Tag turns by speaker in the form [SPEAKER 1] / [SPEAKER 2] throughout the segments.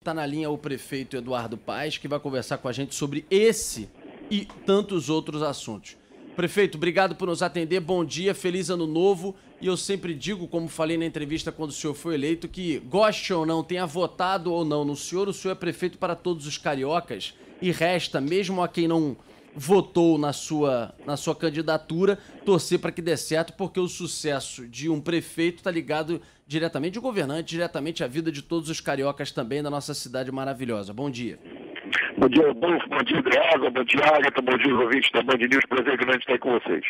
[SPEAKER 1] Tá na linha o prefeito Eduardo Paes, que vai conversar com a gente sobre esse e tantos outros assuntos. Prefeito, obrigado por nos atender, bom dia, feliz ano novo. E eu sempre digo, como falei na entrevista quando o senhor foi eleito, que goste ou não, tenha votado ou não no senhor, o senhor é prefeito para todos os cariocas. E resta, mesmo a quem não votou na sua candidatura, torcer para que dê certo, porque o sucesso de um prefeito está ligado diretamente, de um governante, diretamente à vida de todos os cariocas também da nossa cidade maravilhosa. Bom dia.
[SPEAKER 2] Bom dia, Adolfo, bom dia, Adriano, bom dia, Agatha, bom dia, os ouvintes da Band News, prazer grande estar aí com vocês.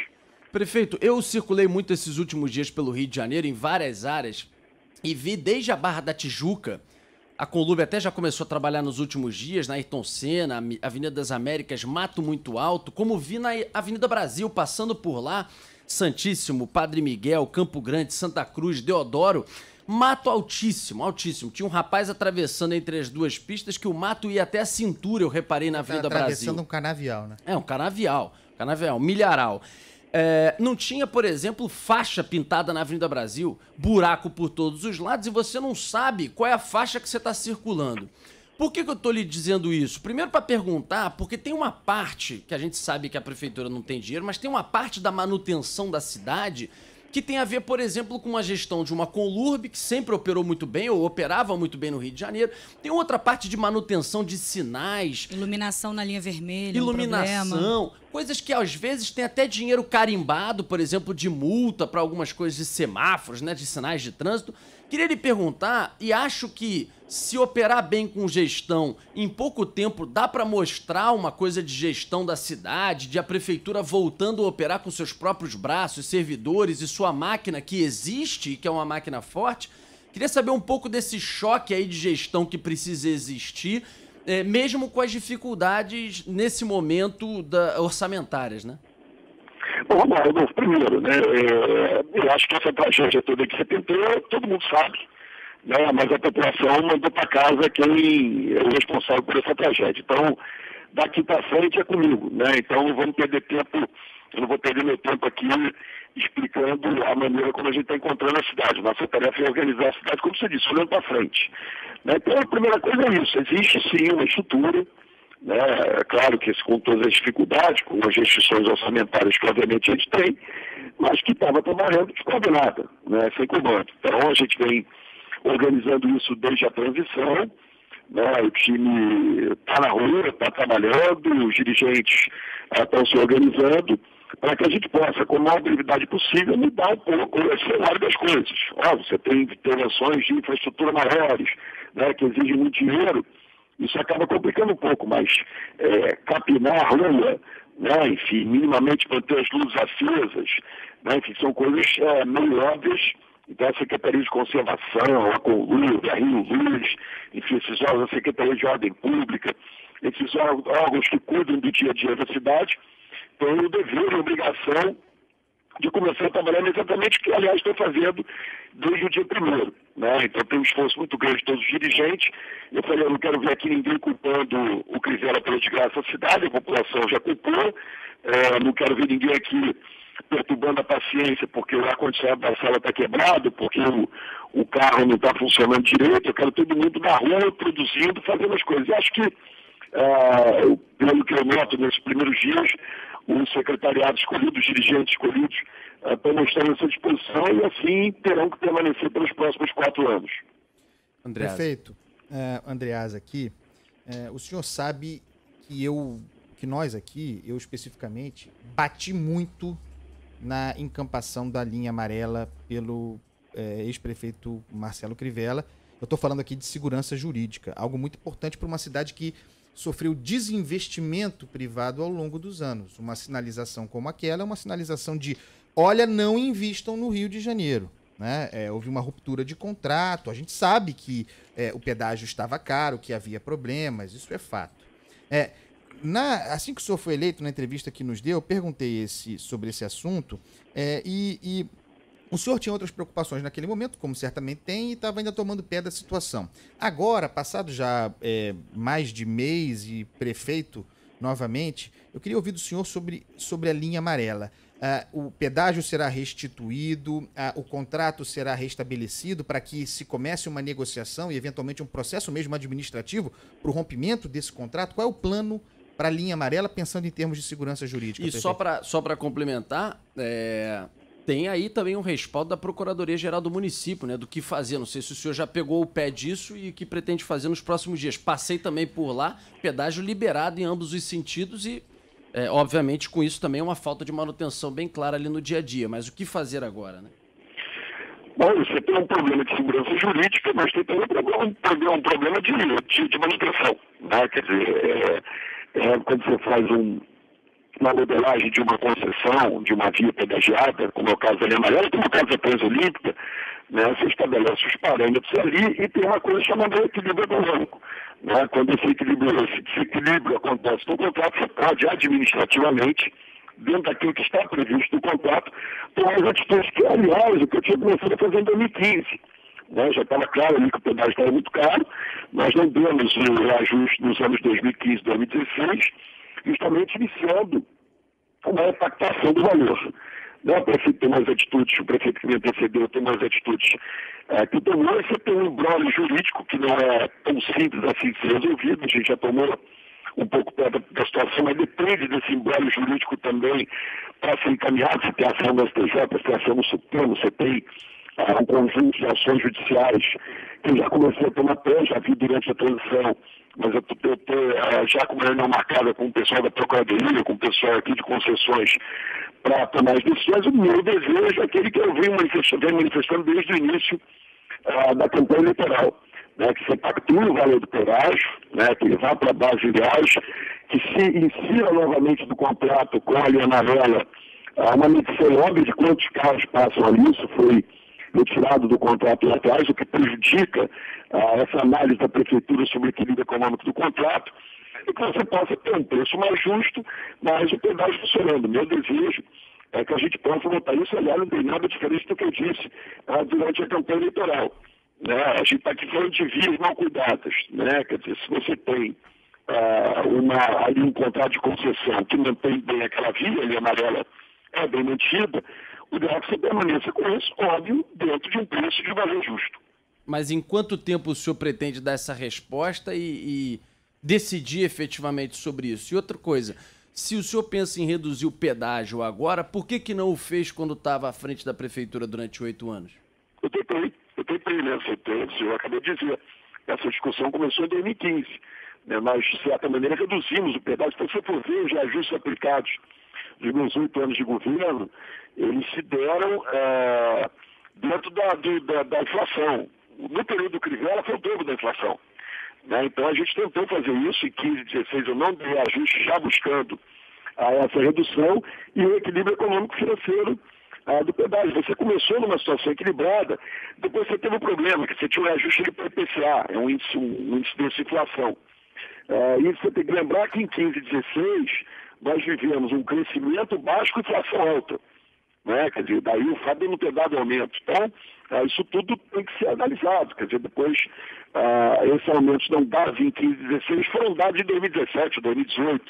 [SPEAKER 1] Prefeito, eu circulei muito esses últimos dias pelo Rio de Janeiro, em várias áreas, e vi desde a Barra da Tijuca, a Conlube até já começou a trabalhar nos últimos dias, na Ayrton Senna, Avenida das Américas, Mato Muito Alto, como vi na Avenida Brasil, passando por lá, Santíssimo, Padre Miguel, Campo Grande, Santa Cruz, Deodoro, mato altíssimo, altíssimo. Tinha um rapaz atravessando entre as duas pistas que o mato ia até a cintura, eu reparei na Avenida Brasil.
[SPEAKER 3] Atravessando um canavial, né?
[SPEAKER 1] É, um canavial, milharal. Não tinha, por exemplo, faixa pintada na Avenida Brasil, buraco por todos os lados, e você não sabe qual é a faixa que você está circulando. Por que eu estou lhe dizendo isso? Primeiro para perguntar, porque tem uma parte, que a gente sabe que a prefeitura não tem dinheiro, mas tem uma parte da manutenção da cidade que tem a ver, por exemplo, com a gestão de uma Conlurb, que sempre operou muito bem, ou operava muito bem no Rio de Janeiro. Tem outra parte de manutenção de sinais.
[SPEAKER 4] Iluminação na linha vermelha,
[SPEAKER 1] iluminação, coisas que às vezes tem até dinheiro carimbado, por exemplo, de multa para algumas coisas de semáforos, né, de sinais de trânsito. Queria lhe perguntar, e acho que se operar bem com gestão, em pouco tempo dá para mostrar uma coisa de gestão da cidade, de a prefeitura voltando a operar com seus próprios braços, servidores e sua máquina que existe e que é uma máquina forte. Queria saber um pouco desse choque aí de gestão que precisa existir, mesmo com as dificuldades nesse momento orçamentárias, né?
[SPEAKER 2] Bom, vamos lá, Adolfo, primeiro, né, eu acho que essa tragédia toda que você tentou, todo mundo sabe, né, mas a população mandou para casa quem é o responsável por essa tragédia. Então, daqui para frente é comigo, né, então vamos perder tempo, eu não vou perder meu tempo aqui explicando a maneira como a gente está encontrando a cidade. Nossa tarefa é organizar a cidade, como você disse, olhando para frente. Né? Então, a primeira coisa é isso, existe sim uma estrutura, né? É claro que com todas as dificuldades, com as restrições orçamentárias que obviamente a gente tem, mas que estava trabalhando descoordenada, né? Sem comando. Então a gente vem organizando isso desde a transição, né? O time está na rua, está trabalhando, os dirigentes estão se organizando para que a gente possa, com a maior brevidade possível, mudar um pouco o cenário das coisas. Você tem intervenções de infraestrutura maiores, né? Que exigem muito dinheiro. Isso acaba complicando um pouco, mas capinar a rua, né, enfim, minimamente manter as luzes acesas, né, enfim, são coisas meio óbvias. Então, a Secretaria de Conservação, a Conlurb, a Rio Luz, enfim, esses órgãos, a Secretaria de Ordem Pública, esses órgãos que cuidam do dia a dia da cidade, têm o dever e a obrigação de começar a trabalhar exatamente o que, aliás, estou fazendo desde o dia primeiro. Né? Então tem um esforço muito grande de todos os dirigentes. Eu falei, eu não quero ver aqui ninguém culpando o Crivella pela desgraça da cidade, a população já culpou. Não quero ver ninguém aqui perturbando a paciência porque o ar-condicionado da sala está quebrado, porque o carro não está funcionando direito. Eu quero todo mundo na rua, produzindo, fazendo as coisas. E acho que, pelo que eu noto nesses primeiros dias, os secretariados escolhidos, os dirigentes escolhidos, estão mostrando essa disposição e assim terão que permanecer pelos próximos 4 anos.
[SPEAKER 1] Andreasa.
[SPEAKER 3] Prefeito, Andreasa aqui, o senhor sabe que nós aqui, eu especificamente, bati muito na encampação da linha amarela pelo ex-prefeito Marcelo Crivella. Eu estou falando aqui de segurança jurídica, algo muito importante para uma cidade que sofreu desinvestimento privado ao longo dos anos. Uma sinalização como aquela é uma sinalização de, olha, não invistam no Rio de Janeiro. Né? Houve uma ruptura de contrato, a gente sabe que o pedágio estava caro, que havia problemas, isso é fato. Assim que o senhor foi eleito, na entrevista que nos deu, eu perguntei sobre esse assunto e o senhor tinha outras preocupações naquele momento, como certamente tem, e estava ainda tomando pé da situação. Agora, passado já mais de mês e prefeito novamente, eu queria ouvir do senhor sobre a linha amarela. o pedágio será restituído, o contrato será restabelecido para que se comece uma negociação e, eventualmente, um processo mesmo administrativo para o rompimento desse contrato? Qual é o plano para a linha amarela, pensando em termos de segurança jurídica?
[SPEAKER 1] E só para complementar, tem aí também um respaldo da Procuradoria-Geral do município, né, do que fazer. Não sei se o senhor já pegou o pé disso e o que pretende fazer nos próximos dias. Passei também por lá, pedágio liberado em ambos os sentidos e, obviamente, com isso também é uma falta de manutenção bem clara ali no dia a dia. Mas o que fazer agora, né?
[SPEAKER 2] Bom, você tem um problema de segurança jurídica, mas tem também um problema de manutenção, né? Quer dizer, quando você faz uma modelagem de uma concessão, de uma via pedagiada, como é o caso da linha amarela, como é o caso da Transolímpica, né, você estabelece os parâmetros ali e tem uma coisa chamada equilíbrio econômico. Né? Quando esse desequilíbrio acontece no contrato, você pode administrativamente, dentro daquilo que está previsto no contrato, tomar as atitudes que, aliás, o que eu tinha começado a fazer em 2015. Né? Já estava claro ali que o pedágio estava muito caro, nós não demos o ajuste nos anos 2015 e 2016, justamente iniciando uma repactação do valor. O prefeito tem umas atitudes, o prefeito que me antecedeu tem umas atitudes que tomou, você tem um imbróglio jurídico que não é tão simples assim de ser resolvido, a gente já tomou um pouco da situação, mas depende desse imbróglio jurídico também para ser encaminhado. Você tem ação no STJ, você tem ação no Supremo, você tem um conjunto de ações judiciais que eu já comecei a tomar pé, já vi durante a transição, mas eu estou já com uma reunião marcada com o pessoal da Procuradoria, com o pessoal aqui de concessões, para tomar as decisões. O meu desejo é aquele que eu venho manifestando desde o início da campanha eleitoral, né, que se pactue o valor do pedágio, né, que ele vá para a base de reais, que se insira novamente do contrato com a linha amarela uma medição óbvia de quantos carros passam ali. Isso foi retirado do contrato lá atrás, o que prejudica essa análise da Prefeitura sobre o equilíbrio econômico do contrato, e que você possa ter um preço mais justo, mas o pedágio funcionando. Meu desejo é que a gente possa votar isso. Aliás, não tem nada diferente do que eu disse durante a campanha eleitoral. Né? A gente está aqui falando de vias mal cuidadas. Né? Quer dizer, se você tem ali um contrato de concessão que mantém bem aquela via, ali amarela é bem mantida, o ideal é que você permaneça com isso, óbvio, dentro de um preço de valor justo.
[SPEAKER 1] Mas em quanto tempo o senhor pretende dar essa resposta e decidir efetivamente sobre isso? E outra coisa, se o senhor pensa em reduzir o pedágio agora, por que não o fez quando estava à frente da Prefeitura durante 8 anos?
[SPEAKER 2] Eu tentei, né? Eu acabei de dizer, essa discussão começou em 2015. Né? Nós, de certa maneira, reduzimos o pedágio. Então, se você for ver os ajustes aplicados dos meus 8 anos de governo, eles se deram dentro da inflação. No período do Crivella foi o dobro da inflação. Né? Então a gente tentou fazer isso em 15, 16, eu não dei ajuste já buscando essa redução e o equilíbrio econômico-financeiro do pedágio. Você começou numa situação equilibrada, depois você teve um problema, que você tinha um ajuste para o IPCA, é um índice de inflação. E você tem que lembrar que em 15 e 16 nós vivemos um crescimento baixo com inflação alta. Né? Quer dizer, daí o fato de não ter dado aumento. Então, isso tudo tem que ser analisado. Quer dizer, depois, esses aumentos não dados em 15 e 16 foram dados em 2017, 2018.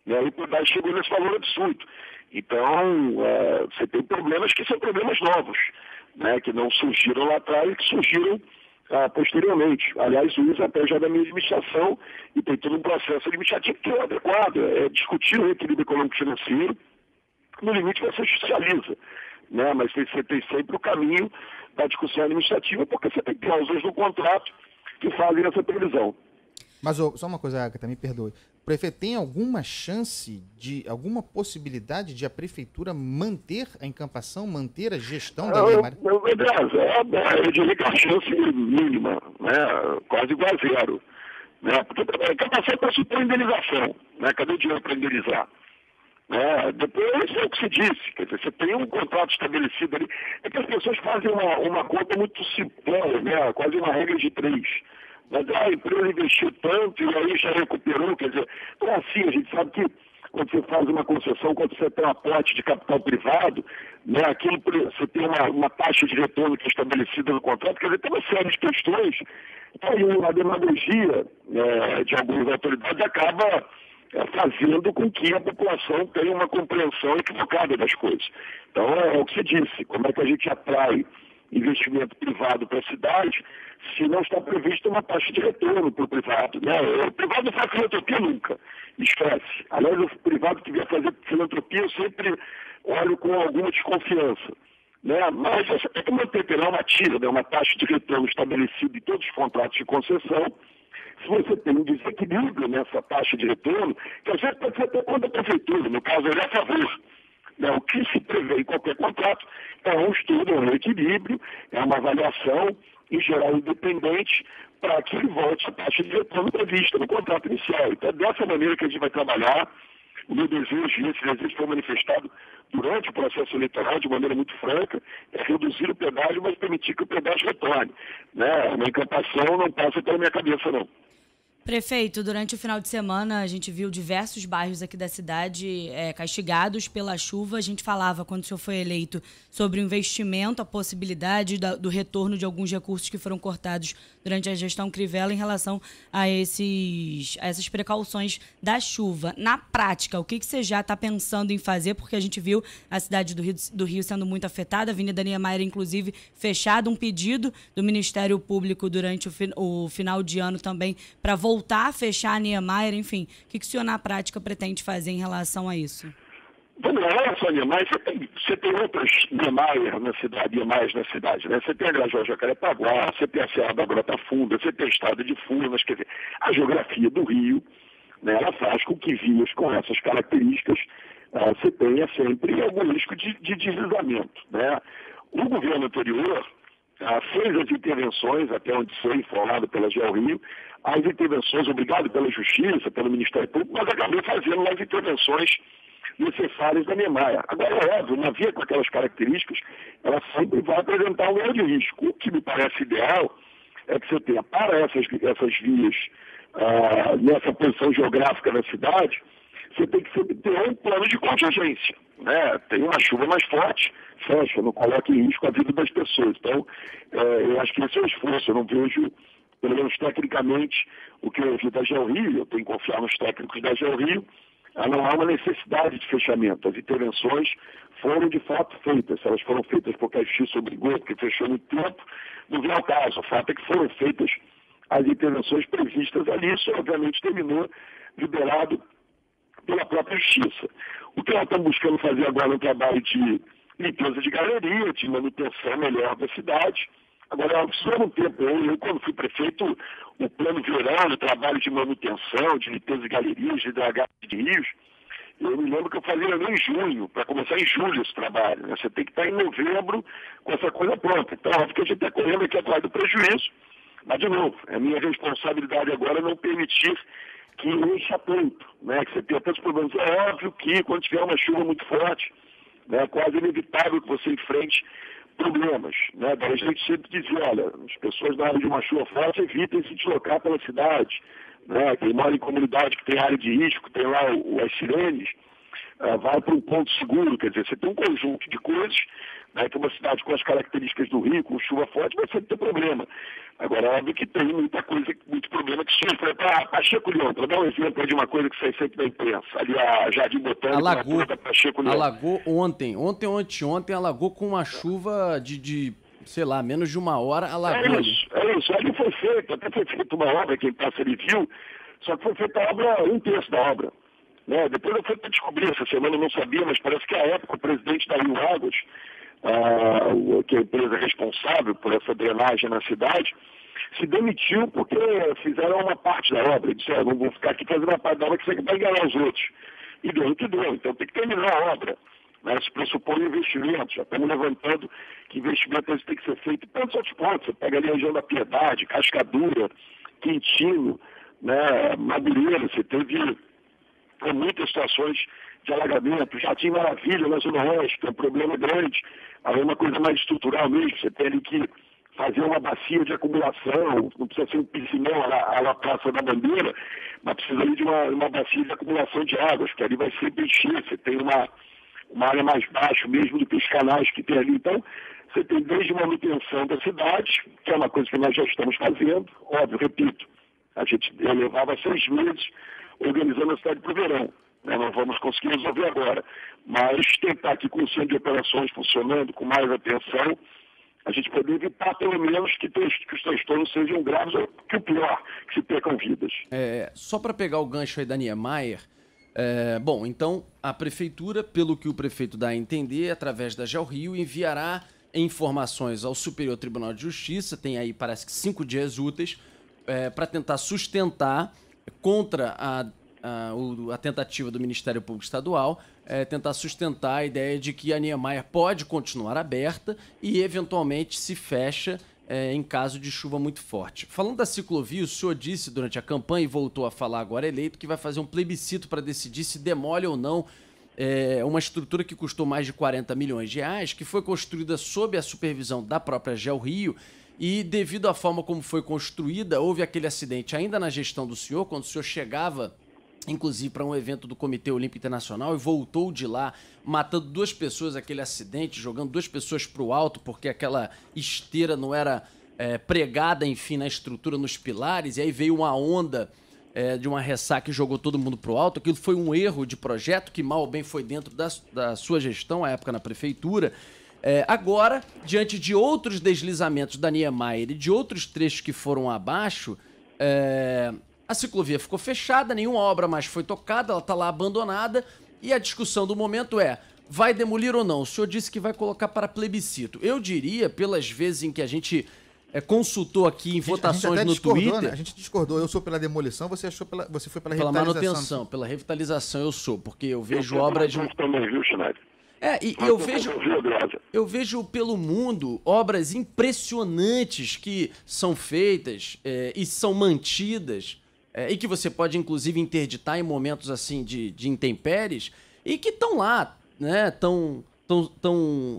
[SPEAKER 2] Né? E o pedágio chegou nesse valor absurdo. Então, você tem problemas que são problemas novos, né? Que não surgiram lá atrás e que surgiram posteriormente. Aliás, o uso até já da minha administração e tem todo um processo administrativo que é adequado, é discutir o equilíbrio econômico-financeiro. No limite você socializa, né? Mas você tem sempre o caminho da discussão administrativa, porque você tem cláusulas no contrato que fazem essa previsão.
[SPEAKER 3] Mas só uma coisa, Agatha, me perdoe. O prefeito tem alguma chance, alguma possibilidade de a prefeitura manter a encampação, manter a gestão da linha amarela?
[SPEAKER 2] Eu diria que a chance mínima, né? Quase igual a zero. Né? Porque a encampação pressupõe indenização. Né? Cadê o dinheiro para indenizar? Depois é o que se disse, quer dizer, você tem um contrato estabelecido ali, é que as pessoas fazem uma conta muito simplória, né? Quase uma regra de 3. Mas a empresa investiu tanto e aí já recuperou, quer dizer, não é assim, a gente sabe que quando você faz uma concessão, quando você tem um aporte de capital privado, né, aquilo, você tem uma taxa de retorno que é estabelecida no contrato, quer dizer, tem uma série de questões, aí a demagogia de algumas autoridades acaba fazendo com que a população tenha uma compreensão equivocada das coisas. Então, é o que você disse, como é que a gente atrai investimento privado para a cidade se não está prevista uma taxa de retorno para o privado, né? O privado não faz filantropia nunca, esquece. Aliás, o privado que vier fazer filantropia eu sempre olho com alguma desconfiança, né? Mas você tem que manter pela uma tira, né? Uma taxa de retorno estabelecida em todos os contratos de concessão. Se você tem um desequilíbrio nessa taxa de retorno, que às vezes pode ser até contra a prefeitura, no caso ele é a favor. Né? O que se prevê em qualquer contrato é um estudo, é um equilíbrio, é uma avaliação, em geral independente, para que ele volte a taxa de retorno prevista no contrato inicial. Então é dessa maneira que a gente vai trabalhar. O meu desejo, esse desejo foi manifestado durante o processo eleitoral de maneira muito franca, é reduzir o pedágio, mas permitir que o pedágio retorne. Né? Uma encantação não passa pela minha cabeça, não.
[SPEAKER 4] Prefeito, durante o final de semana a gente viu diversos bairros aqui da cidade castigados pela chuva. A gente falava, quando o senhor foi eleito, sobre o investimento, a possibilidade do retorno de alguns recursos que foram cortados durante a gestão Crivella em relação a essas precauções da chuva. Na prática, o que você já está pensando em fazer? Porque a gente viu a cidade do Rio sendo muito afetada, a Avenida Niemeyer, inclusive, fechada, um pedido do Ministério Público durante o final de ano também para voltar a fechar a Niemeyer, enfim. O que o senhor, na prática, pretende fazer em relação a isso?
[SPEAKER 2] Vamos lá, olha só, Niemeyer, você tem outras Niemeyer na cidade, né? Você tem a Grajó Jacarepaguá, você tem a Serra da Grota Funda, você tem a Estrada de Furnas, quer dizer, a geografia do Rio, né, ela faz com que vias com essas características você tenha sempre algum risco de deslizamento, né? O governo anterior fez as intervenções, até onde foi informado pela GEO Rio, as intervenções, obrigado pela Justiça, pelo Ministério Público, mas acabei fazendo as intervenções necessárias da Niemeyer. Agora, é óbvio, uma via com aquelas características, ela sempre vai apresentar um grande risco. O que me parece ideal é que você tenha para essas vias, nessa posição geográfica da cidade, você tem que sempre ter um plano de contingência, né? Tem uma chuva mais forte, fecha, não coloca em risco a vida das pessoas. Então, eu acho que esse é o esforço. Eu não vejo, pelo menos tecnicamente, o que eu ouvi da GEO Rio, eu tenho que confiar nos técnicos da GEO Rio, não há uma necessidade de fechamento. As intervenções foram de fato feitas. Se elas foram feitas porque a Justiça obrigou, porque fechou muito tempo, não vem ao caso. O fato é que foram feitas as intervenções previstas ali. Isso, obviamente, terminou liberado pela própria Justiça. O que nós estamos buscando fazer agora é um trabalho de limpeza de galeria, de manutenção melhor da cidade. Agora, precisou um tempo. Eu, quando fui prefeito, o plano verão, o trabalho de manutenção, de limpeza de galerias, de dragagem de rios, eu me lembro que eu fazia em junho, para começar em julho esse trabalho. Né? Você tem que estar em novembro com essa coisa pronta. Então, óbvio que a gente está correndo aqui atrás do prejuízo, mas, de novo, é minha responsabilidade agora não permitir que encha tanto, né? Que você tenha tantos problemas. É óbvio que quando tiver uma chuva muito forte, né, é quase inevitável que você enfrente problemas, né? Daí a gente sempre dizia, olha, as pessoas na área de uma chuva forte evitem se deslocar pela cidade, né? Quem mora em comunidade que tem área de risco, tem lá as sirenes, vai para um ponto seguro, quer dizer, você tem um conjunto de coisas, né, que uma cidade com as características do Rio, com chuva forte, vai sempre ter problema. Agora, é óbvio que tem muita coisa, muito problema que sofre. Pacheco Leão, para dar um exemplo de uma coisa que sai sempre da imprensa, ali a Jardim Botânico,
[SPEAKER 1] alagou,
[SPEAKER 2] da Pacheco Leão.
[SPEAKER 1] Alagou ontem ou anteontem, alagou com uma chuva de sei lá, menos de uma hora, alagou.
[SPEAKER 2] É isso, ali foi feito, até foi feita uma obra, quem passa ali viu, só que foi feita a obra, 1/3 da obra. Né? Depois eu fui para descobrir, essa semana eu não sabia, mas parece que à época o presidente da Rio Águas, que é a empresa responsável por essa drenagem na cidade, se demitiu porque fizeram uma parte da obra. Disseram, não vou ficar aqui fazendo uma parte da obra que você vai enganar os outros. E deu o que deu, então tem que terminar a obra. Né? Isso pressupõe investimento, já estamos levantando que investimento tem que ser feito em tantos outros pontos. Você pega ali a região da Piedade, Cascadura, Quintino, né? Madureira, você teve muitas situações de alagamento, Jardim Maravilha na Zona Oeste, que é um problema grande, aí é uma coisa mais estrutural mesmo, você tem que fazer uma bacia de acumulação, não precisa ser um piscinão à la Praça da Bandeira, mas precisa ali de uma bacia de acumulação de águas, que ali vai sempre encher, você tem uma área mais baixa mesmo do que os canais que tem ali, então você tem desde manutenção da cidade, que é uma coisa que nós já estamos fazendo, óbvio, repito, A gente levava 6 meses organizando a cidade para o verão. Não vamos conseguir resolver agora. Mas tentar que com o centro de operações funcionando com mais atenção, a gente poder evitar, pelo menos, que os transtornos sejam graves, ou que o pior, que se percam vidas.
[SPEAKER 1] Só para pegar o gancho aí da Niemeyer, bom, então a prefeitura, pelo que o prefeito dá a entender, através da GeoRio, enviará informações ao Superior Tribunal de Justiça, tem aí parece que 5 dias úteis, para tentar sustentar contra a tentativa do Ministério Público Estadual, tentar sustentar a ideia de que a Niemeyer pode continuar aberta e eventualmente se fecha em caso de chuva muito forte. Falando da ciclovia, o senhor disse durante a campanha e voltou a falar agora eleito que vai fazer um plebiscito para decidir se demole ou não uma estrutura que custou mais de 40 milhões de reais, que foi construída sob a supervisão da própria GeoRio, e devido à forma como foi construída, houve aquele acidente ainda na gestão do senhor, quando o senhor chegava inclusive para um evento do Comitê Olímpico Internacional e voltou de lá matando 2 pessoas, aquele acidente, jogando 2 pessoas para o alto porque aquela esteira não era pregada, enfim, na estrutura, nos pilares, e aí veio uma onda de uma ressaca e jogou todo mundo para o alto. Aquilo foi um erro de projeto que mal ou bem foi dentro da sua gestão, à época na prefeitura. Agora, diante de outros deslizamentos da Niemeyer e de outros trechos que foram abaixo, a ciclovia ficou fechada, nenhuma obra mais foi tocada, ela está lá abandonada, e a discussão do momento vai demolir ou não? O senhor disse que vai colocar para plebiscito. Eu diria, pelas vezes em que a gente consultou aqui em votações no Twitter...
[SPEAKER 3] Né? A gente discordou, eu sou pela demolição, você foi pela revitalização.
[SPEAKER 1] Pela manutenção, pela revitalização eu sou, porque eu vejo obras... Eu vejo pelo mundo obras impressionantes que são feitas e são mantidas, e que você pode inclusive interditar em momentos assim de intempéries, e que estão lá, né, estão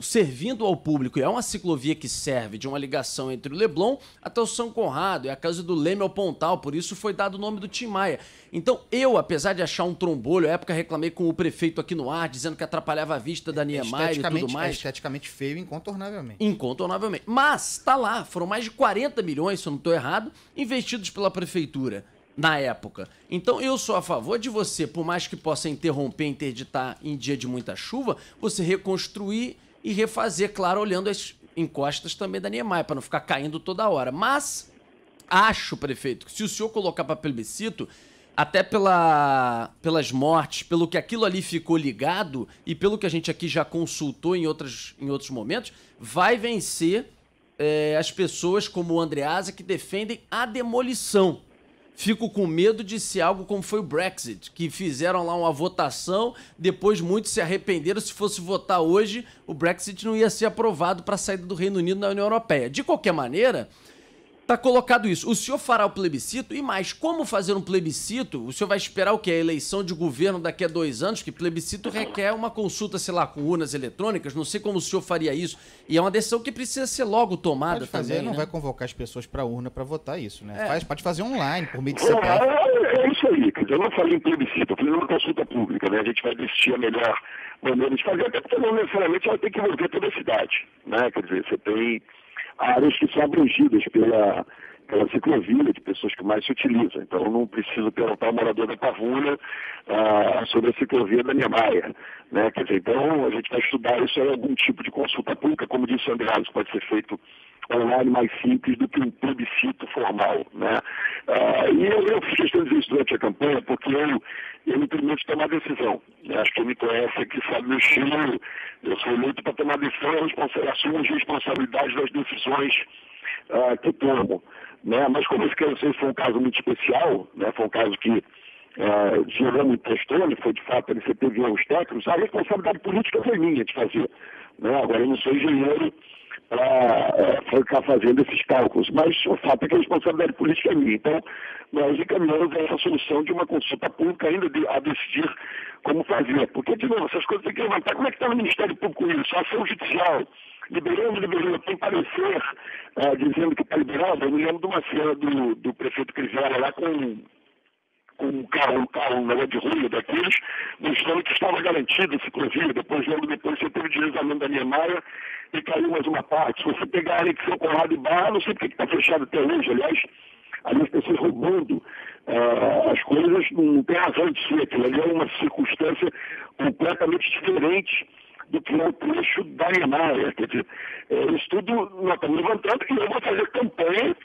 [SPEAKER 1] servindo ao público. E é uma ciclovia que serve de uma ligação entre o Leblon até o São Conrado, é a casa do Leme ao Pontal, por isso foi dado o nome do Tim Maia. Então eu, apesar de achar um trombolho, à época reclamei com o prefeito aqui no ar, dizendo que atrapalhava a vista da Niemeyer e tudo mais.
[SPEAKER 3] Esteticamente feio, incontornavelmente.
[SPEAKER 1] Incontornavelmente. Mas tá lá, foram mais de 40 milhões, se eu não estou errado, investidos pela prefeitura na época. Então eu sou a favor de você, por mais que possa interromper, interditar em dia de muita chuva, você reconstruir e refazer, claro, olhando as encostas também da Niemeyer, para não ficar caindo toda hora. Mas acho, prefeito, que se o senhor colocar para plebiscito, até pelas mortes, pelo que aquilo ali ficou ligado e pelo que a gente aqui já consultou em outros momentos, vai vencer as pessoas como o Andreasa que defendem a demolição. Fico com medo de ser algo como foi o Brexit, que fizeram lá uma votação, depois muitos se arrependeram. Se fosse votar hoje, o Brexit não ia ser aprovado para a saída do Reino Unido da União Europeia. De qualquer maneira, está colocado isso. O senhor fará o plebiscito? E mais, como fazer um plebiscito? O senhor vai esperar o quê? A eleição de governo daqui a 2 anos? Que plebiscito requer uma consulta, sei lá, com urnas eletrônicas. Não sei como o senhor faria isso. E é uma decisão que precisa ser logo tomada também,
[SPEAKER 3] não
[SPEAKER 1] né?
[SPEAKER 3] vai convocar as pessoas para a urna para votar isso, né? Pode fazer online, por meio de CPF.
[SPEAKER 2] É isso aí, quer dizer, eu não falei em plebiscito, eu falei numa consulta pública, né? A gente vai decidir a melhor maneira de fazer, até porque não necessariamente ela tem que envolver toda a cidade, né? Quer dizer, você tem áreas que são abrangidas pela ciclovia de pessoas que mais se utilizam. Então, eu não preciso perguntar ao morador da Pavuna sobre a ciclovia da Niemeyer, né? Quer dizer, então, a gente vai estudar isso em algum tipo de consulta pública, como disse o André, isso pode ser feito online mais simples do que um plebiscito formal, né? E eu fiz questão de dizer isso durante a campanha, porque eu me permito tomar decisão. Acho que quem me conhece aqui sabe meu estilo. Eu sou eleito para tomar decisão, assumo as responsabilidades das decisões que tomo, né? Mas como esse caso foi um caso muito especial, né? Foi um caso que gerou muito transtorno, foi de fato, ele teve erros técnicos, a responsabilidade política foi minha de fazer, né? Agora eu não sou engenheiro para ficar fazendo esses cálculos, mas o fato é que a responsabilidade política é minha. Então, nós encaminhamos essa solução de uma consulta pública ainda a decidir como fazer. Porque, de novo, essas coisas tem que levantar. Como é que está no Ministério Público isso? A ação judicial, liberando, tem parecer dizendo que está liberado. Eu me lembro de uma cena do prefeito Crivella lá com um carro de rua daqueles, mostrando que estava garantido a ciclovia. Depois você teve o deslizamento da Niemeyer e caiu mais uma parte. Se você pegar a anexão Conrado e Barra, não sei porque está fechado até hoje. Aliás, ali as pessoas roubando as coisas, não tem razão de ser. Aquilo ali é uma circunstância completamente diferente do que é o trecho da Niemeyer. Quer dizer, isso tudo nós estamos levantando e eu vou fazer campanha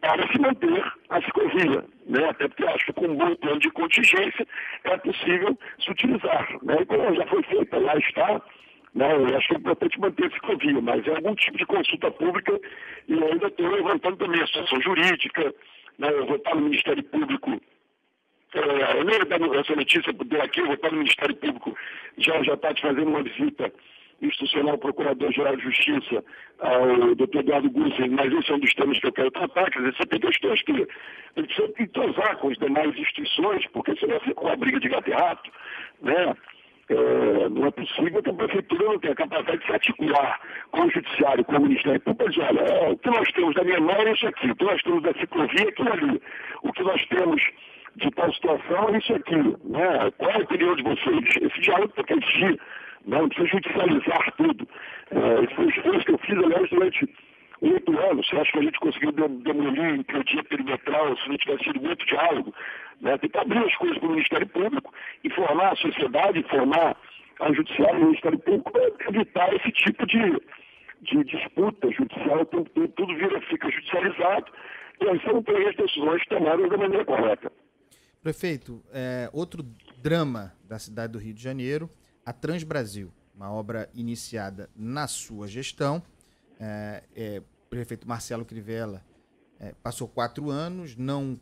[SPEAKER 2] para se manter a ciclovia, né? Até porque eu acho que com um bom plano de contingência é possível se utilizar, né? E como já foi feita, lá está, né? Eu acho que é importante manter a ciclovia, mas é algum tipo de consulta pública e eu ainda estou levantando também a situação jurídica, né? Eu vou estar no Ministério Público, eu nem ia dar essa notícia aqui, eu vou estar no Ministério Público, já está fazendo uma visita institucional Procurador-Geral de Justiça, ao Dr. Eduardo Gussen, mas esse é um dos temas que eu quero tratar. Quer dizer, você tem questões que a gente precisa entrosar com as demais instituições, porque senão fica uma briga de gato e rato, né? Não é possível que a Prefeitura não tenha a capacidade de se articular com o Judiciário, com o Ministério Público. Olha, o que nós temos da memória é isso aqui, o que nós temos da ciclovia é aquilo ali, o que nós temos de tal situação é isso aqui, né? Qual é a opinião de vocês? Esse diálogo tem que existir. Não precisa judicializar tudo. Esse foi o esforço que eu fiz, aliás, durante 8 anos. Você acha que a gente conseguiu demolir em dia perimetral se não tivesse tido muito diálogo? Né? Tem que abrir as coisas para o Ministério Público, informar a sociedade, informar a Judiciário e o Ministério Público para evitar esse tipo de disputa judicial. Tudo fica judicializado e aí você não tem as decisões tomadas da maneira correta.
[SPEAKER 3] Prefeito, outro drama da cidade do Rio de Janeiro, a Transbrasil, uma obra iniciada na sua gestão. O prefeito Marcelo Crivella passou 4 anos, não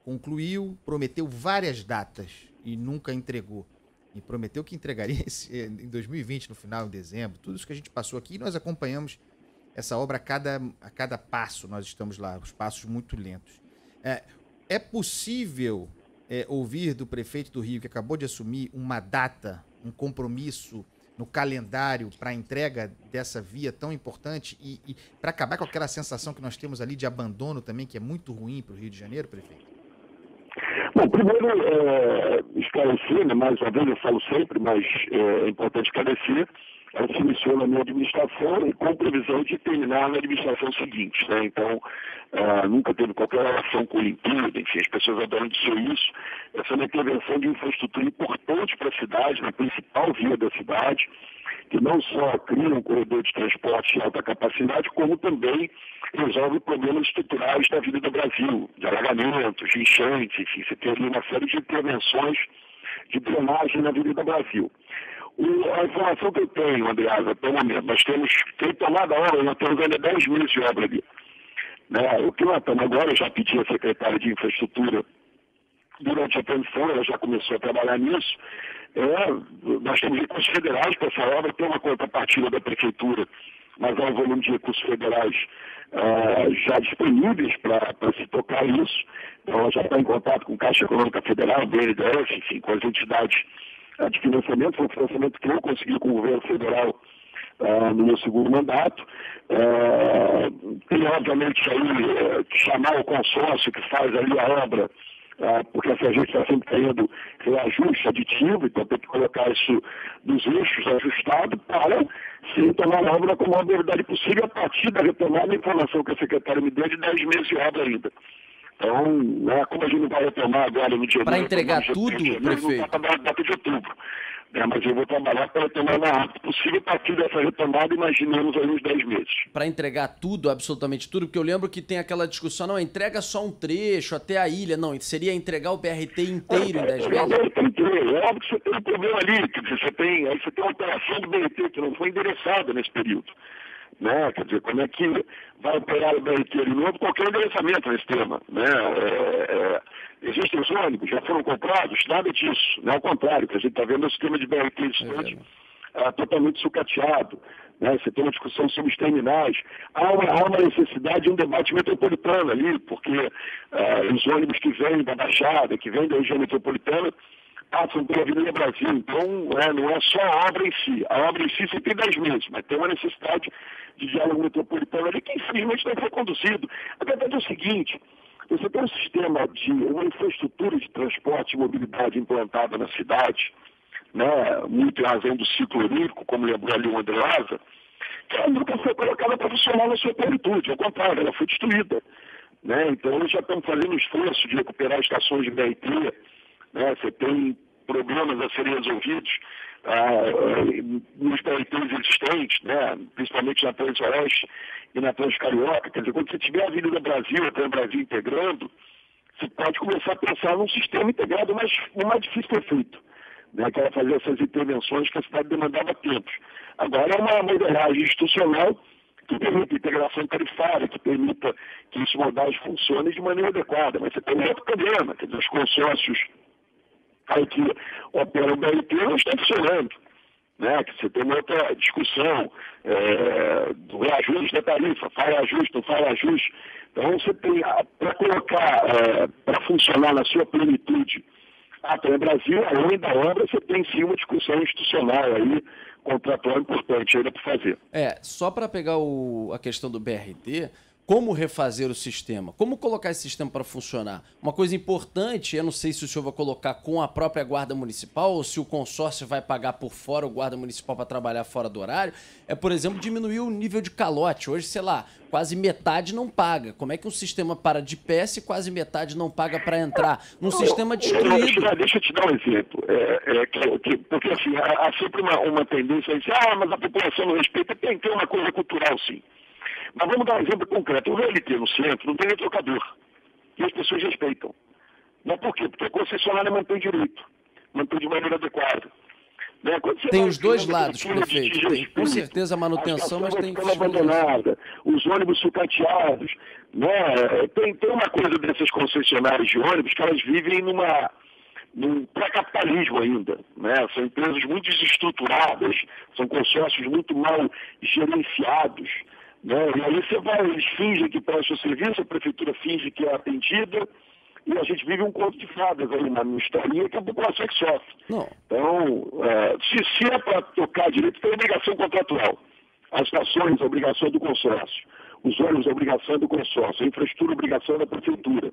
[SPEAKER 3] concluiu, prometeu várias datas e nunca entregou. E prometeu que entregaria em 2020, no final, em dezembro. Tudo isso que a gente passou aqui, nós acompanhamos essa obra a cada passo. Nós estamos lá, os passos muito lentos. É possível ouvir do prefeito do Rio, que acabou de assumir, uma data, um compromisso no calendário para a entrega dessa via tão importante e para acabar com aquela sensação que nós temos ali de abandono também, que é muito ruim para o Rio de Janeiro, prefeito?
[SPEAKER 2] Bom, primeiro, esclarecer, né, mais uma vez eu falo sempre, mas é importante esclarecer, ela se iniciou na minha administração e com previsão de terminar na administração seguinte, né? Então, nunca teve qualquer relação com Olimpíada, enfim, as pessoas adoram dizer isso. Essa é uma intervenção de infraestrutura importante para a cidade, na principal via da cidade, que não só cria um corredor de transporte de alta capacidade, como também resolve problemas estruturais da vida do Brasil, de alagamentos, de enchentes, enfim, você tem ali uma série de intervenções de drenagem na vida do Brasil. A informação que eu tenho, Andreasa, até o momento, nós temos tomado a obra, nós temos ainda 10 meses de obra ali. Né? O que nós estamos agora, eu já pedi à secretária de Infraestrutura, durante a transição, ela já começou a trabalhar nisso, nós temos recursos federais para essa obra, tem uma contrapartida da Prefeitura, mas há um volume de recursos federais já disponíveis para se tocar isso. Então, ela já está em contato com a Caixa Econômica Federal, BNDES, enfim, com as entidades de financiamento. Foi um financiamento que eu consegui com o governo federal no meu segundo mandato. Tem, obviamente, aí chamar o consórcio que faz ali a obra, porque essa gente está sempre querendo reajuste aditivo, então tem que colocar isso nos eixos ajustado para se retomar a obra com a maior brevidade possível, a partir da retomada, a informação que a secretária me deu de 10 meses de obra ainda. Então, como a gente não vai retomar agora no dia...
[SPEAKER 1] Para entregar tudo, prefeito?
[SPEAKER 2] Não está para a data de outubro. Mas eu vou trabalhar para retomar o mais rápido possível, a partir dessa retomada, imaginamos aí uns 10 meses.
[SPEAKER 1] Para entregar tudo, absolutamente tudo, porque eu lembro que tem aquela discussão, não, entrega só um trecho até a ilha, não, seria entregar o BRT inteiro em 10 meses?
[SPEAKER 2] É óbvio que você tem um problema ali, quer dizer, você tem uma operação do BRT que não foi endereçada nesse período. Né? Quer dizer, como é que vai operar o BRT de novo? Qualquer endereçamento nesse tema. Né? Existem os ônibus, já foram comprados, nada disso. Não é ao contrário, que a gente está vendo o sistema de BRT distante totalmente sucateado. Né? Você tem uma discussão sobre os terminais. Há uma necessidade de um debate metropolitano ali, porque os ônibus que vêm da Baixada, que vêm da região metropolitana, passam pela Avenida Brasil. Então, não é só a obra em si. A obra em si você tem 10 meses, mas tem uma necessidade de diálogo metropolitano ali que, infelizmente, não foi conduzido. A verdade é o seguinte: você tem um sistema uma infraestrutura de transporte e mobilidade implantada na cidade, né, muito em razão do ciclo olímpico, como lembrou ali o Andreasa, que ela nunca foi colocada para funcionar na sua plenitude. Ao contrário, ela foi destruída. né? Então, já estamos fazendo um esforço de recuperar estações de BRT, né? Você tem problemas a serem resolvidos nos BRTs existentes, né? Principalmente na Transoeste e na Transcarioca. Quer dizer, quando você tiver a Avenida Brasil, a Transbrasil integrando, você pode começar a pensar num sistema integrado, mas o mais difícil foi feito, né? Que era fazer essas intervenções que a cidade demandava tempos. Agora é uma modelagem institucional que permita integração tarifária, que permita que esses modais funcionem de maneira adequada. Mas você tem um outro problema, quer dizer, os consórcios aí que operam o BRT não estão funcionando, né? Que você tem uma outra discussão do reajuste da tarifa, faz ajuste, não faz ajuste. Então você tem, para colocar, para funcionar na sua plenitude a Brasil, além da obra, você tem sim uma discussão institucional aí, contratual importante ainda para fazer.
[SPEAKER 1] Só para pegar a questão do BRT, como refazer o sistema? Como colocar esse sistema para funcionar? Uma coisa importante, eu não sei se o senhor vai colocar com a própria Guarda Municipal ou se o consórcio vai pagar por fora o Guarda Municipal para trabalhar fora do horário, por exemplo, diminuir o nível de calote. Hoje, sei lá, quase metade não paga. Como é que um sistema para de pé se quase metade não paga para entrar? Num sistema destruído.
[SPEAKER 2] Deixa eu te dar um exemplo. Porque assim, há sempre uma tendência a dizer, mas a população não respeita, tem que ter uma coisa cultural, sim. Mas vamos dar um exemplo concreto. O VLT no centro não tem nem trocador. E as pessoas respeitam. Mas por quê? Porque a concessionária mantém direito. Mantém de maneira adequada. Né?
[SPEAKER 1] Tem os dois lados, prefeito. Tem, com certeza a manutenção, mas tem
[SPEAKER 2] abandonada, os ônibus sucateados. Né? Tem uma coisa dessas concessionárias de ônibus que elas vivem num pré-capitalismo ainda, né? São empresas muito desestruturadas, são consórcios muito mal gerenciados, né? E aí eles fingem que presta o serviço, a prefeitura finge que é atendida, e a gente vive um conto de fadas aí na historinha que a população que sofre.
[SPEAKER 1] Não.
[SPEAKER 2] Então, se é para tocar direito, tem obrigação contratual. As estações, a obrigação do consórcio. Os ônibus, a obrigação do consórcio. A infraestrutura, a obrigação da prefeitura.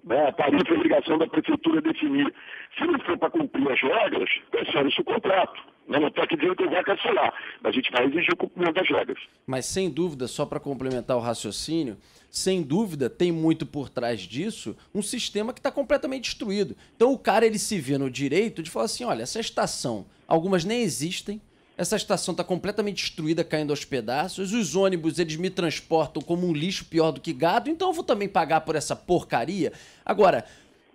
[SPEAKER 2] A tarifa é a obrigação da prefeitura definir. Se não for para cumprir as regras, cancela-se o contrato. Não está aqui dizendo que eu vou cancelar, mas a gente vai exigir o cumprimento das regras.
[SPEAKER 1] Mas sem dúvida, só para complementar o raciocínio, sem dúvida tem muito por trás disso um sistema que está completamente destruído. Então o cara ele se vê no direito de falar assim, olha, essa estação, algumas nem existem, essa estação está completamente destruída, caindo aos pedaços. Os ônibus, eles me transportam como um lixo pior do que gado, então eu vou também pagar por essa porcaria. Agora,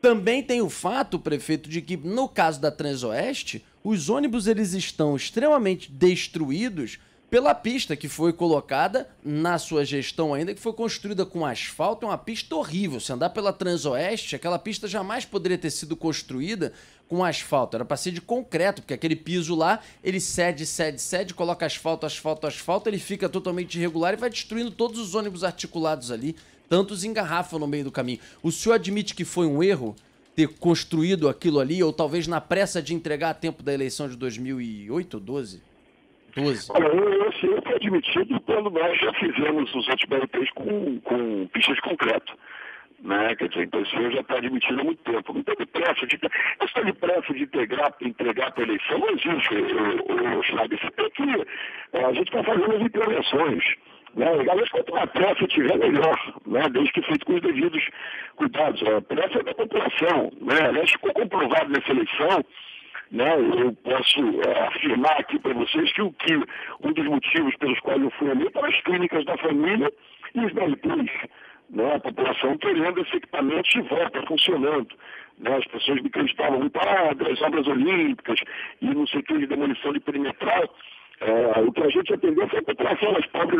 [SPEAKER 1] também tem o fato, prefeito, de que no caso da Transoeste, os ônibus eles estão extremamente destruídos pela pista que foi colocada na sua gestão ainda, que foi construída com asfalto, é uma pista horrível. Se andar pela Transoeste, aquela pista jamais poderia ter sido construída com asfalto, era para ser de concreto, porque aquele piso lá, ele cede, coloca asfalto, ele fica totalmente irregular e vai destruindo todos os ônibus articulados ali, tantos engarrafam no meio do caminho. O senhor admite que foi um erro ter construído aquilo ali, ou talvez na pressa de entregar a tempo da eleição de 2008 ou 12?
[SPEAKER 2] Olha, eu sei que é admitido quando nós já fizemos os outros BRTs com pistas de concreto. Né? Quer dizer, então isso já está admitido há muito tempo. Não teve pressa de entregar para a eleição, não existe, Schneider. Você tem que. A gente está fazendo as intervenções. Né? Aliás, quanto mais pressa tiver, melhor, né? Desde que feito com os devidos cuidados. A pressa é da população. Né? Aliás, ficou comprovado nessa eleição. Né, eu posso afirmar aqui para vocês que um dos motivos pelos quais eu fui eleito eram as clínicas da família e os BRTs. Né, a população querendo esse equipamento de volta funcionando. Né, as pessoas me acreditavam muito das obras olímpicas e não sei o que de demolição de perimetral. O que a gente atendeu foi a população mais pobre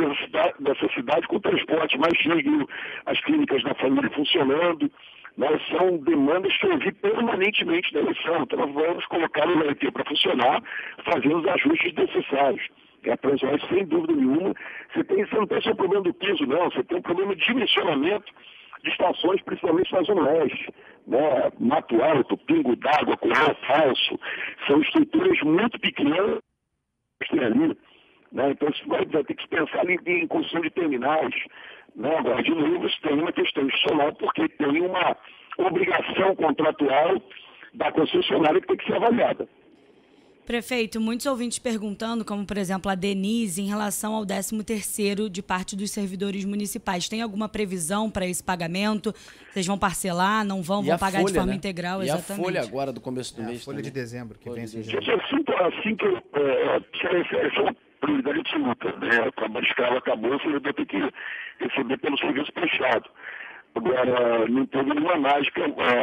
[SPEAKER 2] dessa cidade com transporte mais digno, as clínicas da família funcionando. São demandas que eu vi permanentemente na eleição. Então, nós vamos colocar o BRT para funcionar, fazendo os ajustes necessários. A Transoeste, sem dúvida nenhuma, você não tem só o problema do piso, não. Você tem um problema de dimensionamento de estações, principalmente na Zona Oeste. Né? Mato Alto, Pingo d'Água, Curral Falso. São estruturas muito pequenas ali. Né? Então, você vai ter que pensar em construção de terminais. Né? Agora, de novo, isso tem uma questão institucional, porque tem uma obrigação contratual da concessionária que tem que ser avaliada.
[SPEAKER 4] Prefeito, muitos ouvintes perguntando, como por exemplo a Denise, em relação ao 13º de parte dos servidores municipais. Tem alguma previsão para esse pagamento? Vocês vão parcelar, não vão pagar folha, de forma integral?
[SPEAKER 1] E
[SPEAKER 4] exatamente.
[SPEAKER 1] a folha agora do começo do mês.
[SPEAKER 3] A folha de dezembro, que vem.
[SPEAKER 2] Assim que essa é uma prioridade absoluta, né? O trabalho escravo acabou, o servidor tem que receber pelo serviço prestado. Agora, não teve nenhuma mágica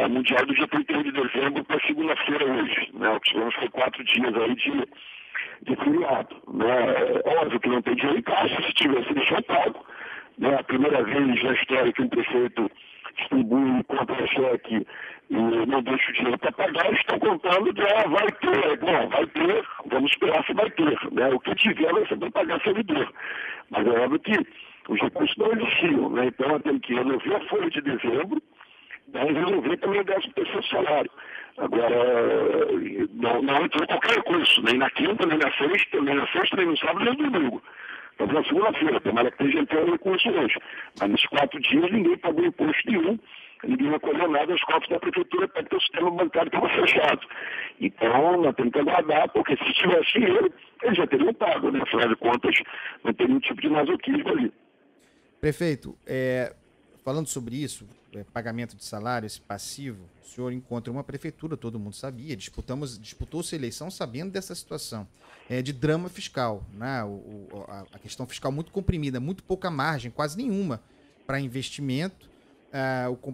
[SPEAKER 2] mundial do dia 31 de dezembro para segunda-feira hoje, né? O que tivemos foi 4 dias aí de feriado, né? Óbvio que não tem dinheiro em caixa, se tivesse deixado pago, né? A primeira vez na história que um prefeito distribui contra-cheque e não deixa o dinheiro para pagar, eles estão contando de vai ter, bom, vai ter, vamos esperar se vai ter, né? O que tiver vai ser para pagar servidor. Mas é óbvio que os recursos não existiam, né? Então nós temos que resolver a folha de dezembro, né? E resolver também o 13º salário. Agora, não entrou qualquer recurso, nem na quinta, nem na sexta, nem no sábado, nem no domingo. Estamos na segunda-feira, tomara que esteja entrando recurso hoje. Mas nesses 4 dias ninguém pagou imposto nenhum, ninguém recolheu nada aos cofres da prefeitura até que o sistema bancário estava fechado. Então, nós temos que aguardar, porque se tivesse dinheiro, eles já teriam pago, né? Afinal de contas, não tem nenhum tipo de masoquismo ali.
[SPEAKER 3] Prefeito, falando sobre isso, pagamento de salário, esse passivo, o senhor encontra uma prefeitura, todo mundo sabia, disputou-se a eleição sabendo dessa situação de drama fiscal, né? A questão fiscal muito comprimida, muito pouca margem, quase nenhuma para investimento,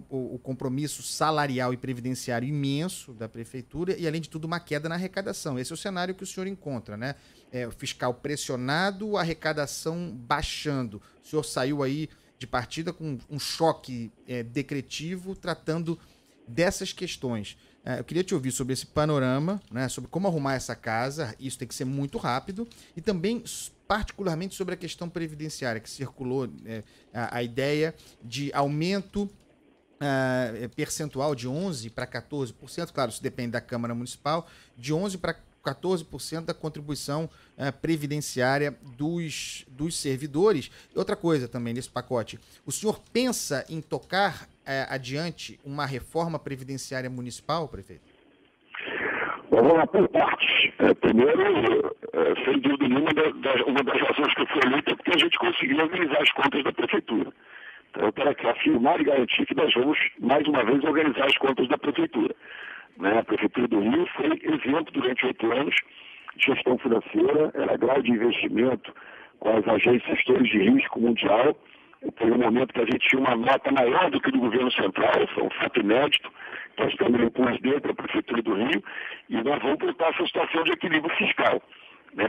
[SPEAKER 3] o compromisso salarial e previdenciário imenso da prefeitura e, além de tudo, uma queda na arrecadação. Esse é o cenário que o senhor encontra, né? O fiscal pressionado, a arrecadação baixando. O senhor saiu aí de partida com um choque decretivo tratando dessas questões. Eu queria te ouvir sobre esse panorama, né, sobre como arrumar essa casa, isso tem que ser muito rápido, e também particularmente sobre a questão previdenciária, que circulou a ideia de aumento percentual de 11% para 14%, claro, isso depende da Câmara Municipal, de 11% para 14% da contribuição previdenciária dos servidores. E outra coisa também nesse pacote, o senhor pensa em tocar adiante uma reforma previdenciária municipal, prefeito?
[SPEAKER 2] Vamos lá por partes. Primeiro, sem dúvida nenhuma, uma das razões que eu fui eleito é porque a gente conseguiu organizar as contas da prefeitura. Então, eu quero aqui afirmar e garantir que nós vamos, mais uma vez, organizar as contas da prefeitura. A Prefeitura do Rio foi exemplo durante 8 anos de gestão financeira, era grau de investimento com as agências de risco mundial. Foi um momento que a gente tinha uma nota maior do que do governo central, foi um fato inédito, nós também impus dentro da Prefeitura do Rio, e nós vamos voltar a essa situação de equilíbrio fiscal.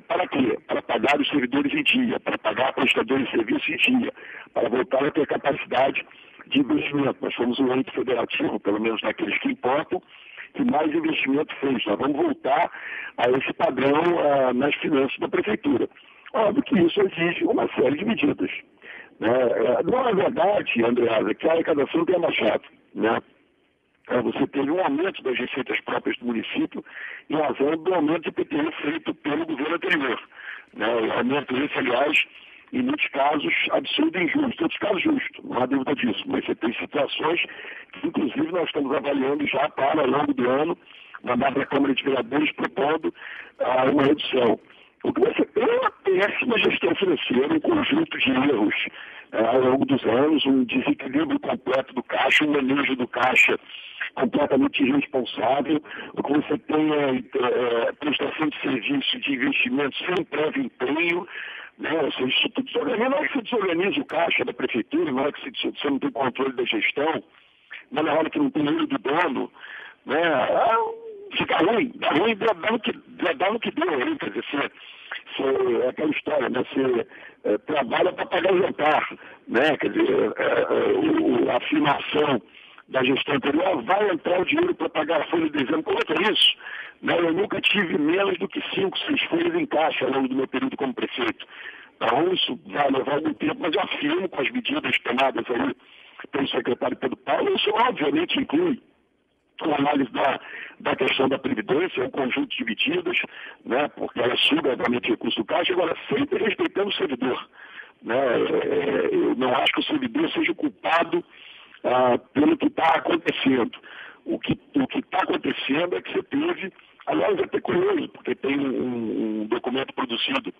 [SPEAKER 2] Para quê? Para pagar os servidores em dia, para pagar prestadores de serviço em dia, para voltar a ter capacidade de investimento. Nós fomos um ente federativo, pelo menos naqueles que importam, que mais investimento fez. Nós vamos voltar a esse padrão nas finanças da Prefeitura. Óbvio que isso exige uma série de medidas. Não é verdade, Andreasa, que a arrecadação tenha baixado. Você teve um aumento das receitas próprias do município em razão do aumento de IPTU feito pelo governo anterior. Aumento esse, aliás, em muitos casos, absurdo e injusto. Em outros casos, justo, não há dúvida disso. Mas você tem situações que, inclusive, nós estamos avaliando já para, ao longo do ano, mandar para a Câmara de Vereadores propondo uma redução. O que você tem é uma péssima gestão financeira, um conjunto de erros ao longo dos anos, um desequilíbrio completo do caixa, um manejo do caixa completamente irresponsável. O que você tem é prestação de serviço, de investimento sem prévio empenho, ou seja, isso tudo desorganiza. Não é que você desorganiza o caixa da prefeitura, não é que você não tem controle da gestão, mas na hora que não tem olho do dono, fica ruim, dá no que deu aí, quer dizer, é aquela história, você trabalha para pagar o jantar, quer dizer, a afirmação da gestão anterior, vai entrar o dinheiro para pagar a folha de dezembro. Como é que é isso? Eu nunca tive menos do que 5, 6 folhas em caixa ao longo do meu período como prefeito. Então, isso vai levar algum tempo, mas eu afirmo com as medidas tomadas aí pelo secretário Pedro Paulo, isso obviamente inclui a análise da questão da Previdência, um conjunto de medidas, porque ela suga realmente recurso do caixa, agora sempre respeitando o servidor. Eu não acho que o servidor seja culpado pelo que está acontecendo. O que está acontecendo acontecendo é que você teve, aliás, é até curioso, porque tem um documento produzido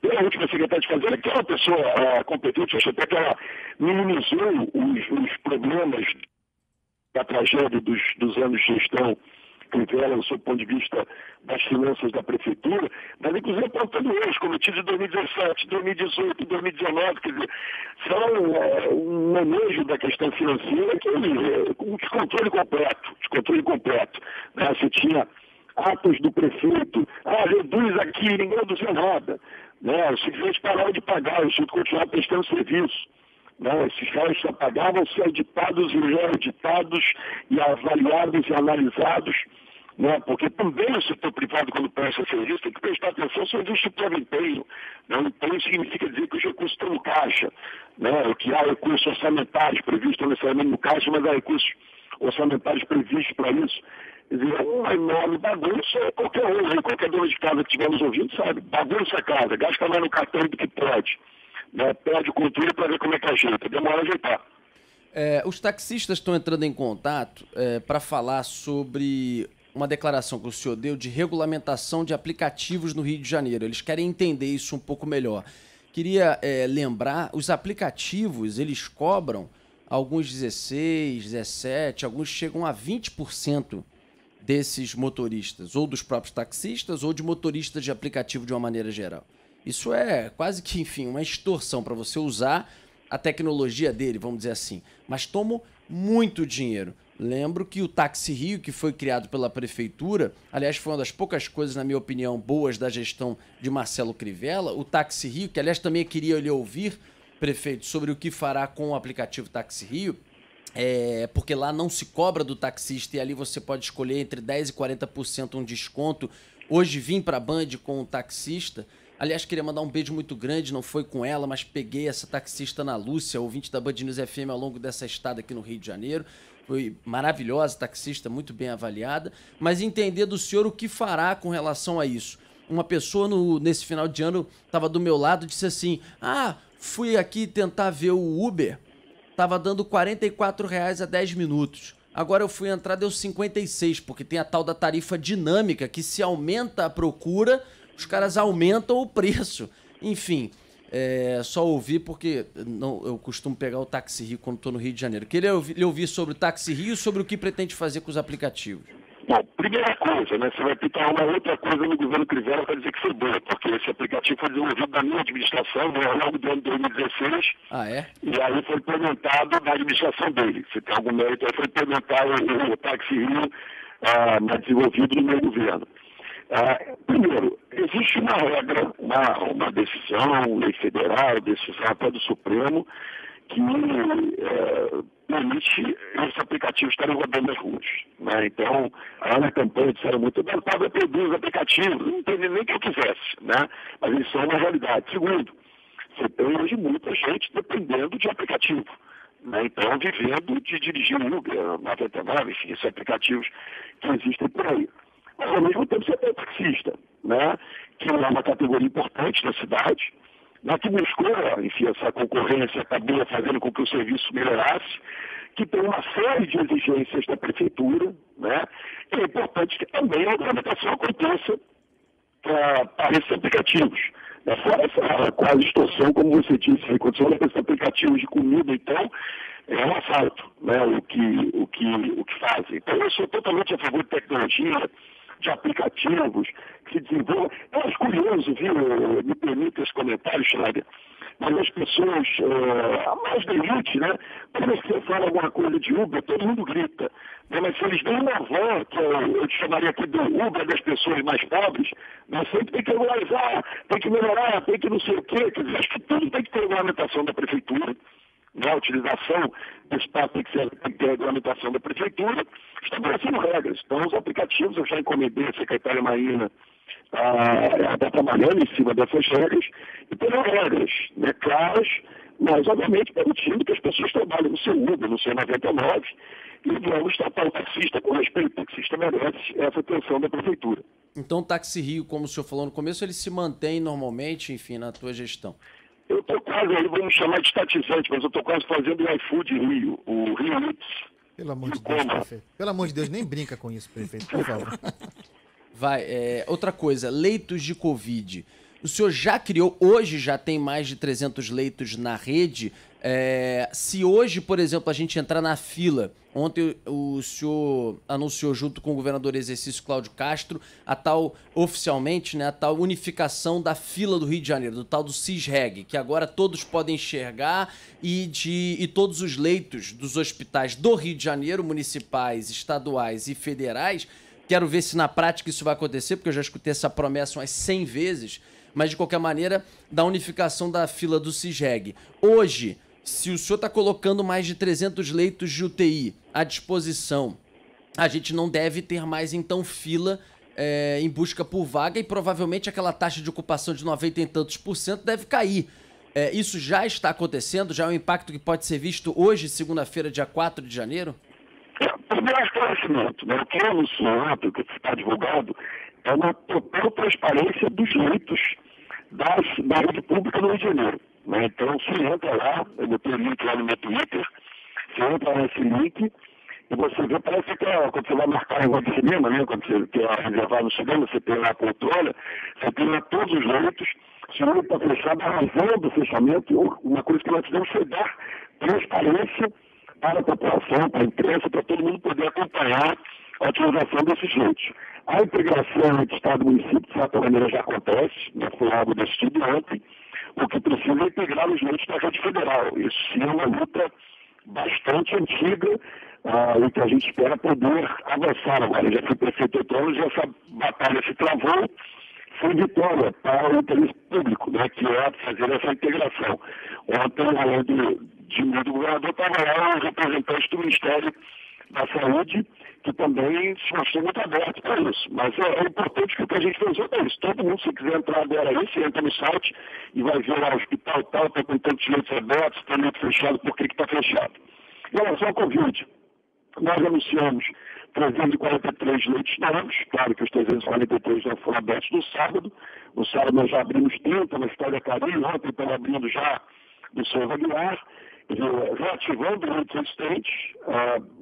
[SPEAKER 2] pela última secretária de Fazenda, que é uma pessoa competente, acho até que ela minimizou os problemas da tragédia dos anos de gestão Crivella, do seu ponto de vista das finanças da prefeitura, mas inclusive apontando erros cometidos em 2017, 2018, 2019, quer dizer, são um manejo da questão financeira que com descontrole completo. Né? Você tinha atos do prefeito, reduz aqui, ninguém reduziu nada. Né? Os simplesmente pararam de pagar, o Instituto continuava prestando serviço. Não, esses caras só pagavam ser auditados e reauditados e avaliados e analisados, né? Porque também o setor privado, quando presta serviço, tem que prestar atenção se existe prova empenho. Não, empenho significa dizer que os recursos estão no caixa, né? Que há recursos orçamentários previstos, não necessariamente no caixa, mas há recursos orçamentários previstos para isso. Quer dizer, é uma enorme bagunça, qualquer dona de casa que estiver nos ouvindo sabe, bagunça a casa, gasta mais no cartão do que pode. Né, perde o controle para ver como é que ajeita, demora a ajeitar.
[SPEAKER 1] Os taxistas estão entrando em contato para falar sobre uma declaração que o senhor deu de regulamentação de aplicativos no Rio de Janeiro. Eles querem entender isso um pouco melhor. Queria lembrar, os aplicativos, eles cobram alguns 16, 17, alguns chegam a 20% desses motoristas, ou dos próprios taxistas, ou de motoristas de aplicativo de uma maneira geral. Isso é quase que, enfim, uma extorsão para você usar a tecnologia dele, vamos dizer assim. Mas tomam muito dinheiro. Lembro que o Táxi Rio, que foi criado pela prefeitura, aliás, foi uma das poucas coisas, na minha opinião, boas da gestão de Marcelo Crivella, o Táxi Rio, que aliás também queria lhe ouvir, prefeito, sobre o que fará com o aplicativo Táxi Rio, porque lá não se cobra do taxista e ali você pode escolher entre 10% e 40% um desconto. Hoje vim para a Band com o taxista. Aliás, queria mandar um beijo muito grande, não foi com ela, mas peguei essa taxista na Lúcia, ouvinte da Band News FM ao longo dessa estada aqui no Rio de Janeiro. Foi maravilhosa, taxista, muito bem avaliada. Mas entender do senhor o que fará com relação a isso. Uma pessoa nesse final de ano estava do meu lado e disse assim, fui aqui tentar ver o Uber, estava dando R$44 a 10 minutos. Agora eu fui entrar, deu 56, porque tem a tal da tarifa dinâmica, que se aumenta a procura, os caras aumentam o preço. Enfim, só ouvir porque eu costumo pegar o Táxi Rio quando estou no Rio de Janeiro. Queria ouvir sobre o Táxi Rio e sobre o que pretende fazer com os aplicativos.
[SPEAKER 2] Bom, primeira coisa, né? Você vai pintar uma outra coisa no governo Crivella para dizer que foi boa, porque esse aplicativo foi desenvolvido na minha administração, ao longo do ano de 2016. E aí foi implementado na administração dele. Se tem algum mérito, aí foi implementar o Táxi Rio desenvolvido no meu governo. Primeiro, existe uma regra, uma decisão, lei federal, decisão até do Supremo, que permite esses aplicativos estarem rodando nas ruas. Né? Então, na campanha disseram muito, não estava produzindo aplicativos, não entendi nem que eu quisesse, né? Mas eles são uma realidade. Segundo, você tem hoje muita gente dependendo de aplicativo. Né? Então, vivendo de dirigir Uber, 99, enfim, esses aplicativos que existem por aí. Mas, ao mesmo tempo, você tem taxista, né? Que é uma categoria importante na cidade, que buscou, enfim, essa concorrência acabou fazendo com que o serviço melhorasse, que tem uma série de exigências da prefeitura, né? E é importante que também a regulamentação aconteça para esses aplicativos. Fora essa quase extorsão, como você disse, quando você olha para esses aplicativos de comida, então, é um assalto, né? O que fazem. Então, eu sou totalmente a favor de tecnologia, de aplicativos que se desenvolvam. Eu acho curioso, viu? Me permita esse comentário, Schneider, mas as pessoas, a mais da elite, né? Quando você fala alguma coisa de Uber, todo mundo grita. Né? Mas se eles dão uma van, que eu te chamaria aqui do Uber das pessoas mais pobres, mas sempre tem que regularizar, tem que melhorar, tem que não sei o quê. Quer dizer, acho que tudo tem que ter regulamentação da prefeitura. A utilização do espaço tem que ter a regulamentação da prefeitura, estabelecendo regras. Então, os aplicativos, eu já encomendei a secretária Marina está trabalhando em cima dessas regras, e terão regras, né, claras, mas, obviamente, permitindo que as pessoas trabalhem no seu Uber, no seu 99, e vamos tratar o taxista com respeito. O taxista merece essa atenção da prefeitura.
[SPEAKER 1] Então, o Táxi Rio, como o senhor falou no começo, ele se mantém normalmente, enfim, na tua gestão?
[SPEAKER 2] Eu estou quase aí, vamos chamar de estatizante, mas eu estou quase fazendo o iFood Rio, o Rio Eats.
[SPEAKER 3] Pelo amor de Deus, prefeito. Pelo amor de Deus, nem brinca com isso, prefeito, por favor.
[SPEAKER 1] Outra coisa, leitos de Covid. O senhor já criou, hoje já tem mais de 300 leitos na rede. Se hoje, por exemplo, a gente entrar na fila, ontem o senhor anunciou junto com o governador exercício Cláudio Castro oficialmente, né, a tal unificação da fila do Rio de Janeiro, do tal do CISREG, que agora todos podem enxergar e todos os leitos dos hospitais do Rio de Janeiro, municipais, estaduais e federais. Quero ver se na prática isso vai acontecer, porque eu já escutei essa promessa umas 100 vezes, mas de qualquer maneira, da unificação da fila do CISREG. Hoje, se o senhor está colocando mais de 300 leitos de UTI à disposição, a gente não deve ter mais, então, fila em busca por vaga e provavelmente aquela taxa de ocupação de 90 e tantos % deve cair. Isso já está acontecendo? Já é um impacto que pode ser visto hoje, segunda-feira, dia 4 de janeiro?
[SPEAKER 2] Primeiro esclarecimento, né? O que é anunciado, o que está divulgado, é uma total transparência dos leitos da rede pública no Rio de Janeiro. Né? Então, você entra lá, eu botei o link lá no meu Twitter, você entra nesse link e você vê, parece que quando você vai marcar um de cinema, né? Quando você quer reservar no cinema, você tem lá a poltrona, você tem lá todos os leitos, se o leito está fechado, a razão do fechamento, uma coisa que nós fizemos foi dar transparência para a população, para a imprensa, para todo mundo poder acompanhar a utilização desses leitos. A integração entre Estado e município, de certa maneira, já acontece, né? Foi algo decidido ontem. O que precisa é integrar os leitos da rede federal. Isso sim é uma luta bastante antiga e que a gente espera poder avançar agora. Eu já fui prefeito outono, já essa batalha se travou, foi vitória para o interesse público, né? Que é fazer essa integração. Ontem, além de mim do governador, estava lá o representante do Ministério da Saúde, que também se mostrou muito aberto para isso. Mas é importante que o que a gente fez é isso. Todo mundo, se quiser entrar agora aí, você entra no site e vai ver lá o hospital tal, está com tantos leitos abertos, está leito fechado, por que está fechado? Em relação ao Covid, nós anunciamos 343 leitos novos, claro que os 343 já foram abertos no sábado. No sábado nós já abrimos 30, na História Carinho, ontem estamos abrindo já do Souza Aguilar, reativando leitos existentes,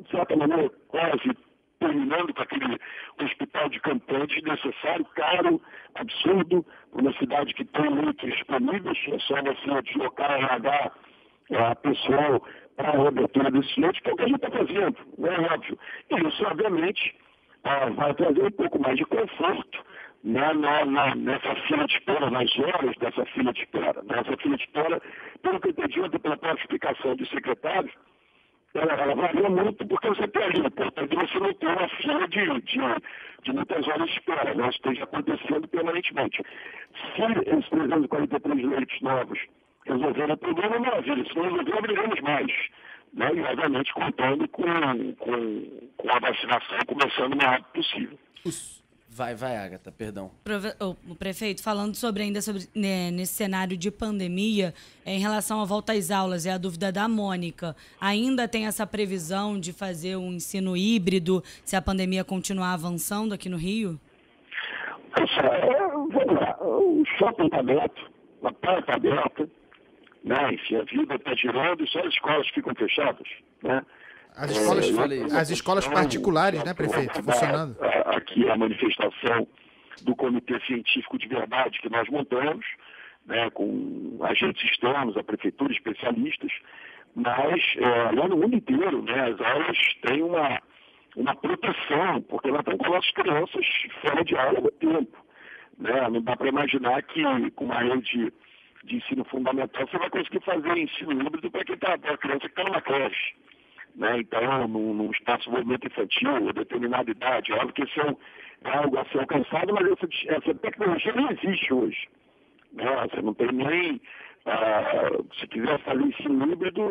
[SPEAKER 2] de certa maneira quase terminando com aquele hospital de campanha desnecessário, caro, absurdo, para uma cidade que tem leitos disponíveis, é só você deslocar RH pessoal para a reabertura desses leitos, que é o que a gente está fazendo, não é óbvio. E isso, obviamente, vai trazer um pouco mais de conforto, né, nessa fila de espera, nas horas dessa fila de espera. Nessa fila de espera, pelo que eu entendi ontem pela própria explicação dos secretários, ela varia muito porque você tem ali, portanto você não tem uma fila de muitas horas de espera, né? Isso esteja acontecendo permanentemente. Se esses 343 leitos novos resolverem o problema, maravilha. Se não resolver, abriremos mais. Né? E, obviamente, contando com a vacinação começando o mais rápido possível.
[SPEAKER 1] Vai, Agatha, perdão.
[SPEAKER 4] O prefeito, falando ainda sobre nesse cenário de pandemia, em relação à volta às aulas, é a dúvida da Mônica. Ainda tem essa previsão de fazer um ensino híbrido se a pandemia continuar avançando aqui no Rio?
[SPEAKER 2] Vamos lá, o shopping está aberto, a praia está aberta, né? Enfim, a vida está girando e só as escolas ficam fechadas, né?
[SPEAKER 3] As escolas particulares, né, prefeito, funcionando.
[SPEAKER 2] Aqui a manifestação do Comitê Científico de Verdade que nós montamos, né, com agentes externos, a prefeitura, especialistas, mas lá no mundo inteiro, né, as aulas têm uma proteção, porque nós estamos com as crianças fora de aula há muito tempo. Né? Não dá para imaginar que com uma rede de ensino fundamental você vai conseguir fazer ensino híbrido para a criança que está numa creche. Né? Então, num espaço de movimento infantil, a determinada idade, óbvio que isso é algo a ser alcançado, mas essa tecnologia não existe hoje. Né? Você não tem nem, se quiser fazer ensino híbrido,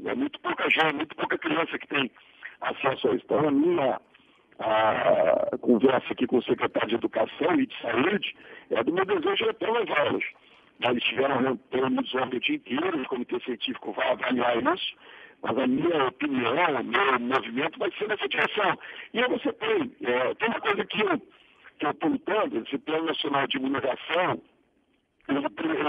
[SPEAKER 2] é muito pouca gente, muito pouca criança que tem acesso a isso. Então, a minha conversa aqui com o secretário de Educação e de Saúde é do meu desejo de ter as aulas. Eles tiveram reunidos o dia inteiro, o Comitê Científico vai avaliar isso, mas a minha opinião, o meu movimento vai ser nessa direção. E aí você tem uma coisa que eu estou lutando, esse Plano Nacional de Imunização, ele não prevê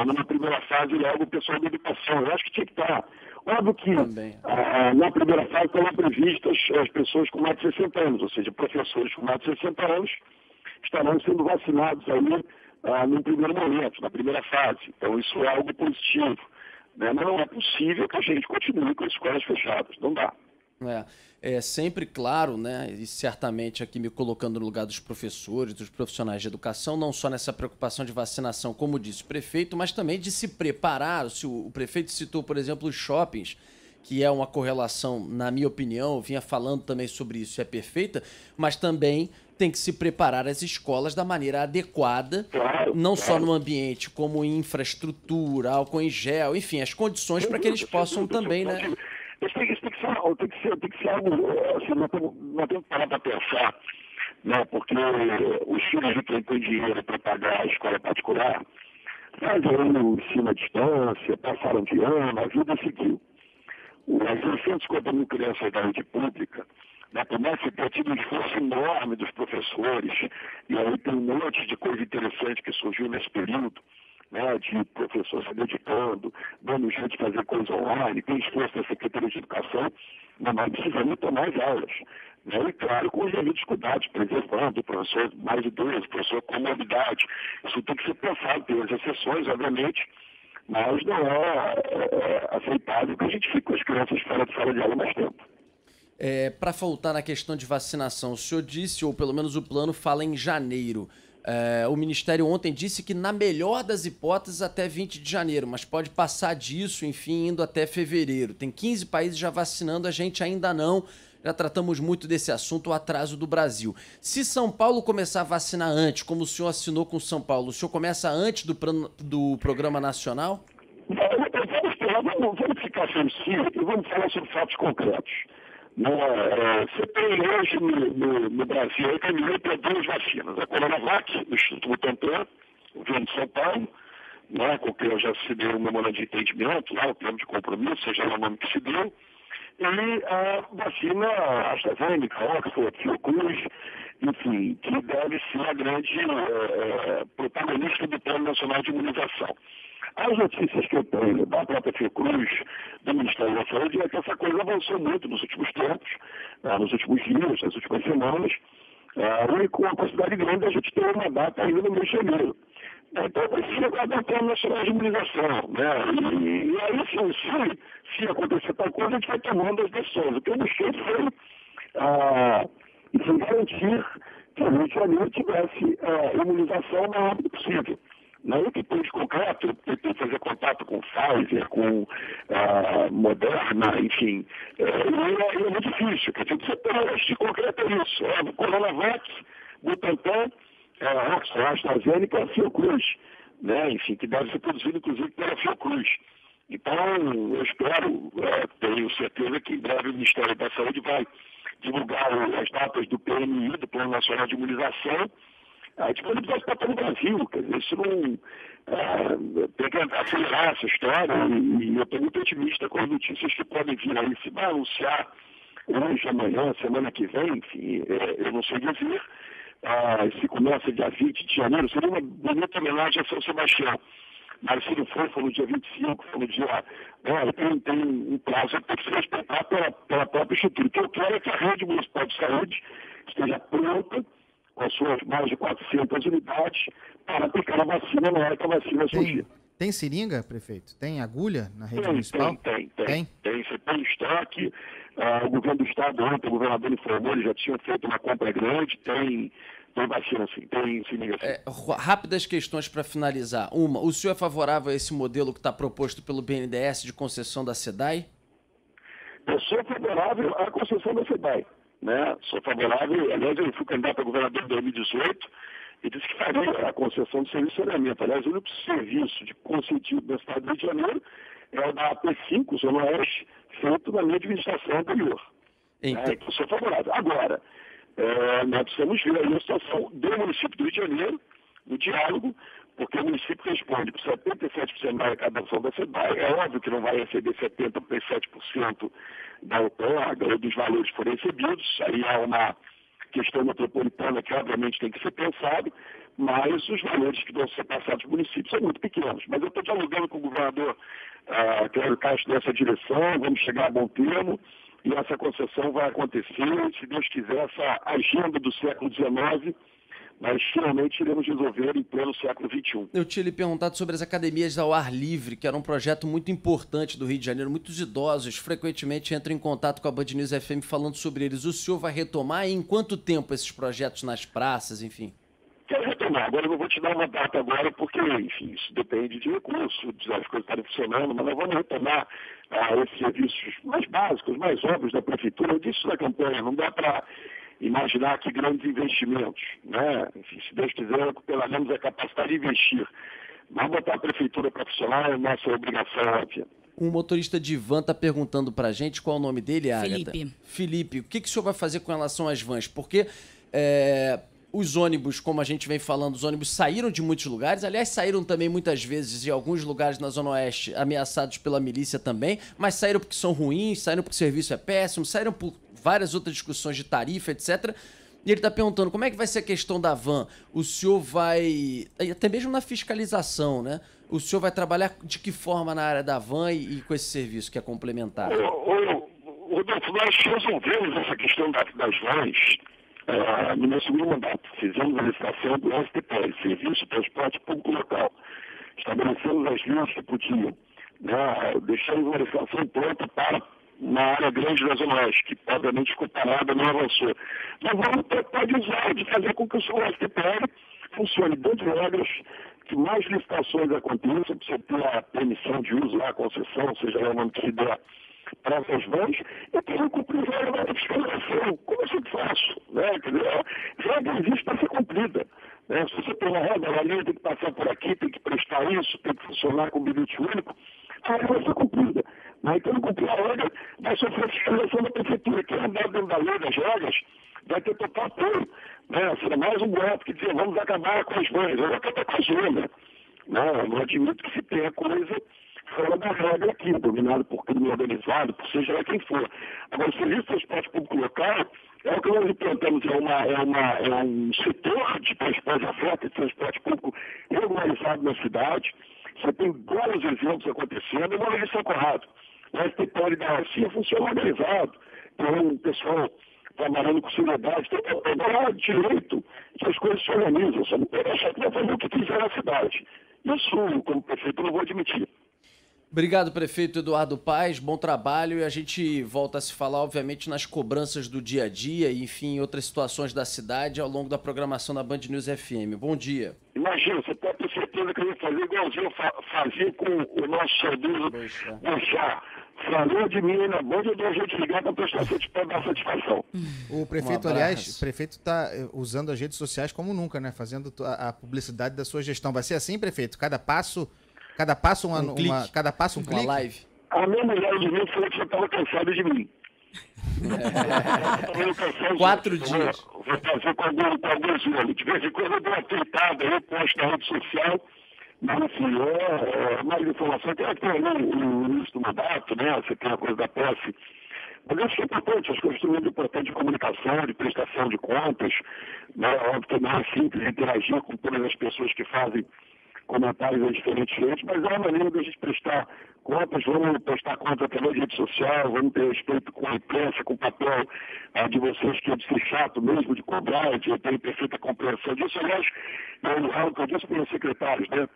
[SPEAKER 2] numa primeira fase logo o pessoal da educação. Eu acho que tinha que estar Óbvio que na primeira fase estão previstas as pessoas com mais de 60 anos, ou seja, professores com mais de 60 anos estarão sendo vacinados aí no primeiro momento, na primeira fase. Então isso é algo positivo, né? Mas não é possível que a gente continue com as escolas fechadas, não dá.
[SPEAKER 1] É sempre claro, né, e certamente aqui me colocando no lugar dos professores, dos profissionais de educação, não só nessa preocupação de vacinação, como disse o prefeito, mas também de se preparar. O prefeito citou, por exemplo, os shoppings, que é uma correlação, na minha opinião, vinha falando também sobre isso, é perfeita, mas também tem que se preparar as escolas da maneira adequada, não só no ambiente, como em infraestrutura, álcool em gel, enfim, as condições para que eles possam também, né?
[SPEAKER 2] Isso tem que ser algo, assim, nós temos que parar para pensar, né? Porque os filhos de quem tem dinheiro para pagar a escola particular, fazem o ensino à distância, passaram de ano, a vida seguiu. As 650 mil crianças da rede pública, né, começa a ter tido um esforço enorme dos professores, e aí tem um monte de coisa interessante que surgiu nesse período, né, de professor se dedicando, dando jeito de fazer coisa online, tem esforço da Secretaria de Educação, mas nós precisamos ter mais aulas. Né, e claro, com os devidos cuidados, preservando o professor mais idoso, o professor com morbidade. Isso tem que ser pensado, tem as exceções, obviamente, mas não é aceitável que a gente fique com as crianças fora de sala de aula mais tempo.
[SPEAKER 1] Para voltar na questão de vacinação, o senhor disse, ou pelo menos o plano fala em janeiro. O Ministério ontem disse que, na melhor das hipóteses, até 20 de janeiro, mas pode passar disso, enfim, indo até fevereiro. Tem 15 países já vacinando, a gente ainda não. Já tratamos muito desse assunto, o atraso do Brasil. Se São Paulo começar a vacinar antes, como o senhor assinou com São Paulo, o senhor começa antes do Programa Nacional?
[SPEAKER 2] Vamos ficar sensíveis e vamos falar sobre fatos concretos. Você tem hoje no Brasil, eu caminhei para 2 vacinas. A Coronavac, do Instituto Butantan, o governo de São Paulo, né, com quem eu já assinei o memorando de entendimento, lá, o plano de compromisso, seja lá o nome que se deu, e a vacina AstraZeneca, Oxford, Fiocruz, enfim, que deve ser a grande protagonista do Plano Nacional de Imunização. As notícias que eu tenho da própria Fiocruz, do Ministério da Saúde, é que essa coisa avançou muito nos últimos tempos, nos últimos dias, nas últimas semanas, e com uma quantidade grande a gente tem uma data ainda no mês de janeiro. Então, precisa aguardar o Plano Nacional de Imunização, né? E aí, se acontecer tal coisa, a gente vai tomando as decisões. O que eu busquei foi garantir que o Rio de Janeiro tivesse imunização o mais rápido possível. Não é que tem de concreto, tem que fazer contato com Pfizer, com Moderna, enfim. É muito difícil, porque tem que ser teste de concreto é isso. O Coronavac, Butantan, Oxford, AstraZeneca, Fiocruz, né? Enfim, que deve ser produzido, inclusive, pela Fiocruz. Então, eu espero, tenho certeza que em breve o Ministério da Saúde vai divulgar as datas do PNI, do Plano Nacional de Imunização, disponibilidade para todo o Brasil. Quer dizer, isso não tem que acelerar essa história e eu estou muito otimista com as notícias que podem vir aí. Se vai anunciar hoje, amanhã, semana que vem, enfim, eu não sei dizer. Se começa dia 20 de janeiro, seria uma bonita homenagem a São Sebastião. Mas se não for no dia 25, for no dia... tem um prazo que tem que se respeitar pela própria estrutura. O que eu quero é que a rede municipal de saúde esteja pronta, com as suas mais de 400 unidades, para aplicar a vacina na hora que a vacina surgir.
[SPEAKER 3] Tem seringa, prefeito? Tem agulha na rede municipal?
[SPEAKER 2] Tem. Você tem estoque. O governo do estado, ontem, o governador informou, eles já tinham feito uma compra grande, tem vacina sim, tem seringa sim.
[SPEAKER 1] Rápidas questões para finalizar. O senhor é favorável a esse modelo que está proposto pelo BNDES de concessão da SEDAI?
[SPEAKER 2] Eu sou favorável à concessão da SEDAI. Né? Sou favorável, aliás, eu fui candidato a governador em 2018 e disse que faria a concessão do serviço de saneamento. Aliás, o único serviço concedido da cidade do Rio de Janeiro é o da AP5, o Zona Oeste, feito na minha administração anterior. Então, eu sou favorável. Agora, nós precisamos ver aí a situação do município do Rio de Janeiro, no diálogo, porque o município responde por 77% da arrecadação da SEDAI. É óbvio que não vai receber 77% da outorga ou dos valores que forem recebidos. Aí há uma questão metropolitana que, obviamente, tem que ser pensado, mas os valores que vão ser passados para o município são muito pequenos. Mas eu estou dialogando com o governador Cláudio Castro nessa direção, vamos chegar a bom termo, e essa concessão vai acontecer, se Deus quiser, essa agenda do século XIX, mas finalmente iremos resolver em pleno século XXI.
[SPEAKER 1] Eu tinha lhe perguntado sobre as academias ao ar livre, que era um projeto muito importante do Rio de Janeiro. Muitos idosos frequentemente entram em contato com a Band News FM falando sobre eles. O senhor vai retomar e em quanto tempo esses projetos nas praças, enfim?
[SPEAKER 2] Quero retomar. Agora eu não vou te dar uma data agora, porque, enfim, isso depende de recurso, as coisas estarem funcionando, mas nós vamos retomar esses serviços mais básicos, mais óbvios da prefeitura. Eu disse na campanha, não dá para imaginar que grandes investimentos, né? Enfim, se Deus quiser, pelo menos a capacidade de investir. Vamos botar a prefeitura para funcionar, é nossa obrigação óbvia.
[SPEAKER 1] Um motorista de van está perguntando para a gente qual é o nome dele, Agatha. Felipe, o que o senhor vai fazer com relação às vans? Porque os ônibus, como a gente vem falando, os ônibus saíram de muitos lugares. Aliás, saíram também muitas vezes em alguns lugares na Zona Oeste ameaçados pela milícia também. Mas saíram porque são ruins, saíram porque o serviço é péssimo, saíram por várias outras discussões de tarifa, etc. E ele está perguntando como é que vai ser a questão da van. O senhor vai, até mesmo na fiscalização, né? O senhor vai trabalhar de que forma na área da van e com esse serviço que é complementar?
[SPEAKER 2] Rodolfo, nós resolvemos essa questão das vans no meu segundo mandato. Fizemos a licitação do STPL, Serviço de Transporte Público Local. Estabelecemos as linhas que podiam. Deixamos uma licitação pronta para uma área grande da Zona Oeste, que obviamente ficou parada, não avançou. Nós vamos tratar de fazer com que o STPL funcione dentro de regras, que mais licitações aconteçam, para você ter a permissão de uso, a concessão, seja lá o nome que se der, para essas vans, e tem que cumprir a regra da fiscalização. Como eu sempre faço, né? Quer dizer, a regra existe para ser cumprida. Né? Se você tem uma regra, a linha tem que passar por aqui, tem que prestar isso, tem que funcionar com bilhete único, a regra vai ser cumprida. Então, não cumprir a regra, vai sofrer a fiscalização da prefeitura, que andar dentro da lei, das regras, vai ter total apoio. Né? Será mais um boato que dizer, vamos acabar com as vans, vamos acabar com a zona. Não admito que se tenha coisa fora da regra aqui, dominado por crime organizado, por seja lá quem for. Agora, o serviço de transporte público local é o que nós implantamos, é um setor de transporte afeto e transporte público regularizado na cidade. Você tem vários exemplos acontecendo, eu vou ver isso ocorrado. O STPL da Rocinha funciona organizado, tem um pessoal trabalhando com seriedade, tem que dar direito que as coisas se organizam, só não pode achar que vai fazer o que quiser na cidade. Isso, como prefeito, eu não vou admitir.
[SPEAKER 1] Obrigado, prefeito Eduardo Paes, bom trabalho, e a gente volta a se falar, obviamente, nas cobranças do dia a dia e, enfim, em outras situações da cidade ao longo da programação da Band News FM. Bom dia.
[SPEAKER 2] Imagina, você pode ter certeza que eu vou fazer igualzinho eu fazia com o nosso saudoso Boixá. Falou de mim na Band, eu dou um jeito de ligar para dar satisfação.
[SPEAKER 3] O prefeito, aliás, o prefeito está usando as redes sociais como nunca, né? Fazendo a publicidade da sua gestão. Vai ser assim, prefeito? Cada passo um clique?
[SPEAKER 1] Uma live.
[SPEAKER 2] A minha mulher de mim falou que você estava cansado de mim.
[SPEAKER 1] 4 dias.
[SPEAKER 2] Vou fazer com alguns olhos. De vez em quando eu dou uma tweetada aí, posto na rede social. Mas assim, mais informação. Tem até o início do mandato, né? Você tem a coisa da posse. Mas acho que é importante, acho que é um instrumento importante de comunicação, de prestação de contas. Né? Óbvio que não é simples interagir com todas as pessoas que fazem comentários em diferentes redes, mas é uma maneira de a gente prestar contas, vamos prestar contas através de rede social, vamos ter respeito com a imprensa, com o papel de vocês, que é de ser chato mesmo, de cobrar, de ter perfeita compreensão disso. Aliás, é o que eu disse para os secretários, né?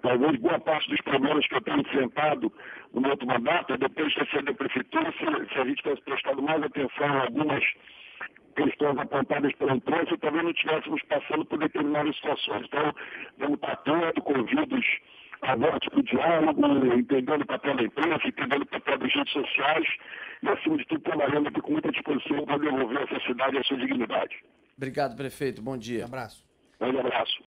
[SPEAKER 2] Talvez boa parte dos problemas que eu tenho enfrentado no meu outro mandato, depois de ter sido da prefeitura, se a gente tivesse prestado mais atenção em algumas questões apontadas pela imprensa, também não estivéssemos passando por determinadas situações. Então, vamos estar atento, convidos a voto para o diálogo, entendendo o papel da imprensa, entendendo o papel das redes sociais e, acima de tudo, trabalhando aqui com muita disposição para devolver essa cidade e a sua dignidade.
[SPEAKER 1] Obrigado, prefeito. Bom dia.
[SPEAKER 3] Um abraço.
[SPEAKER 2] Um abraço.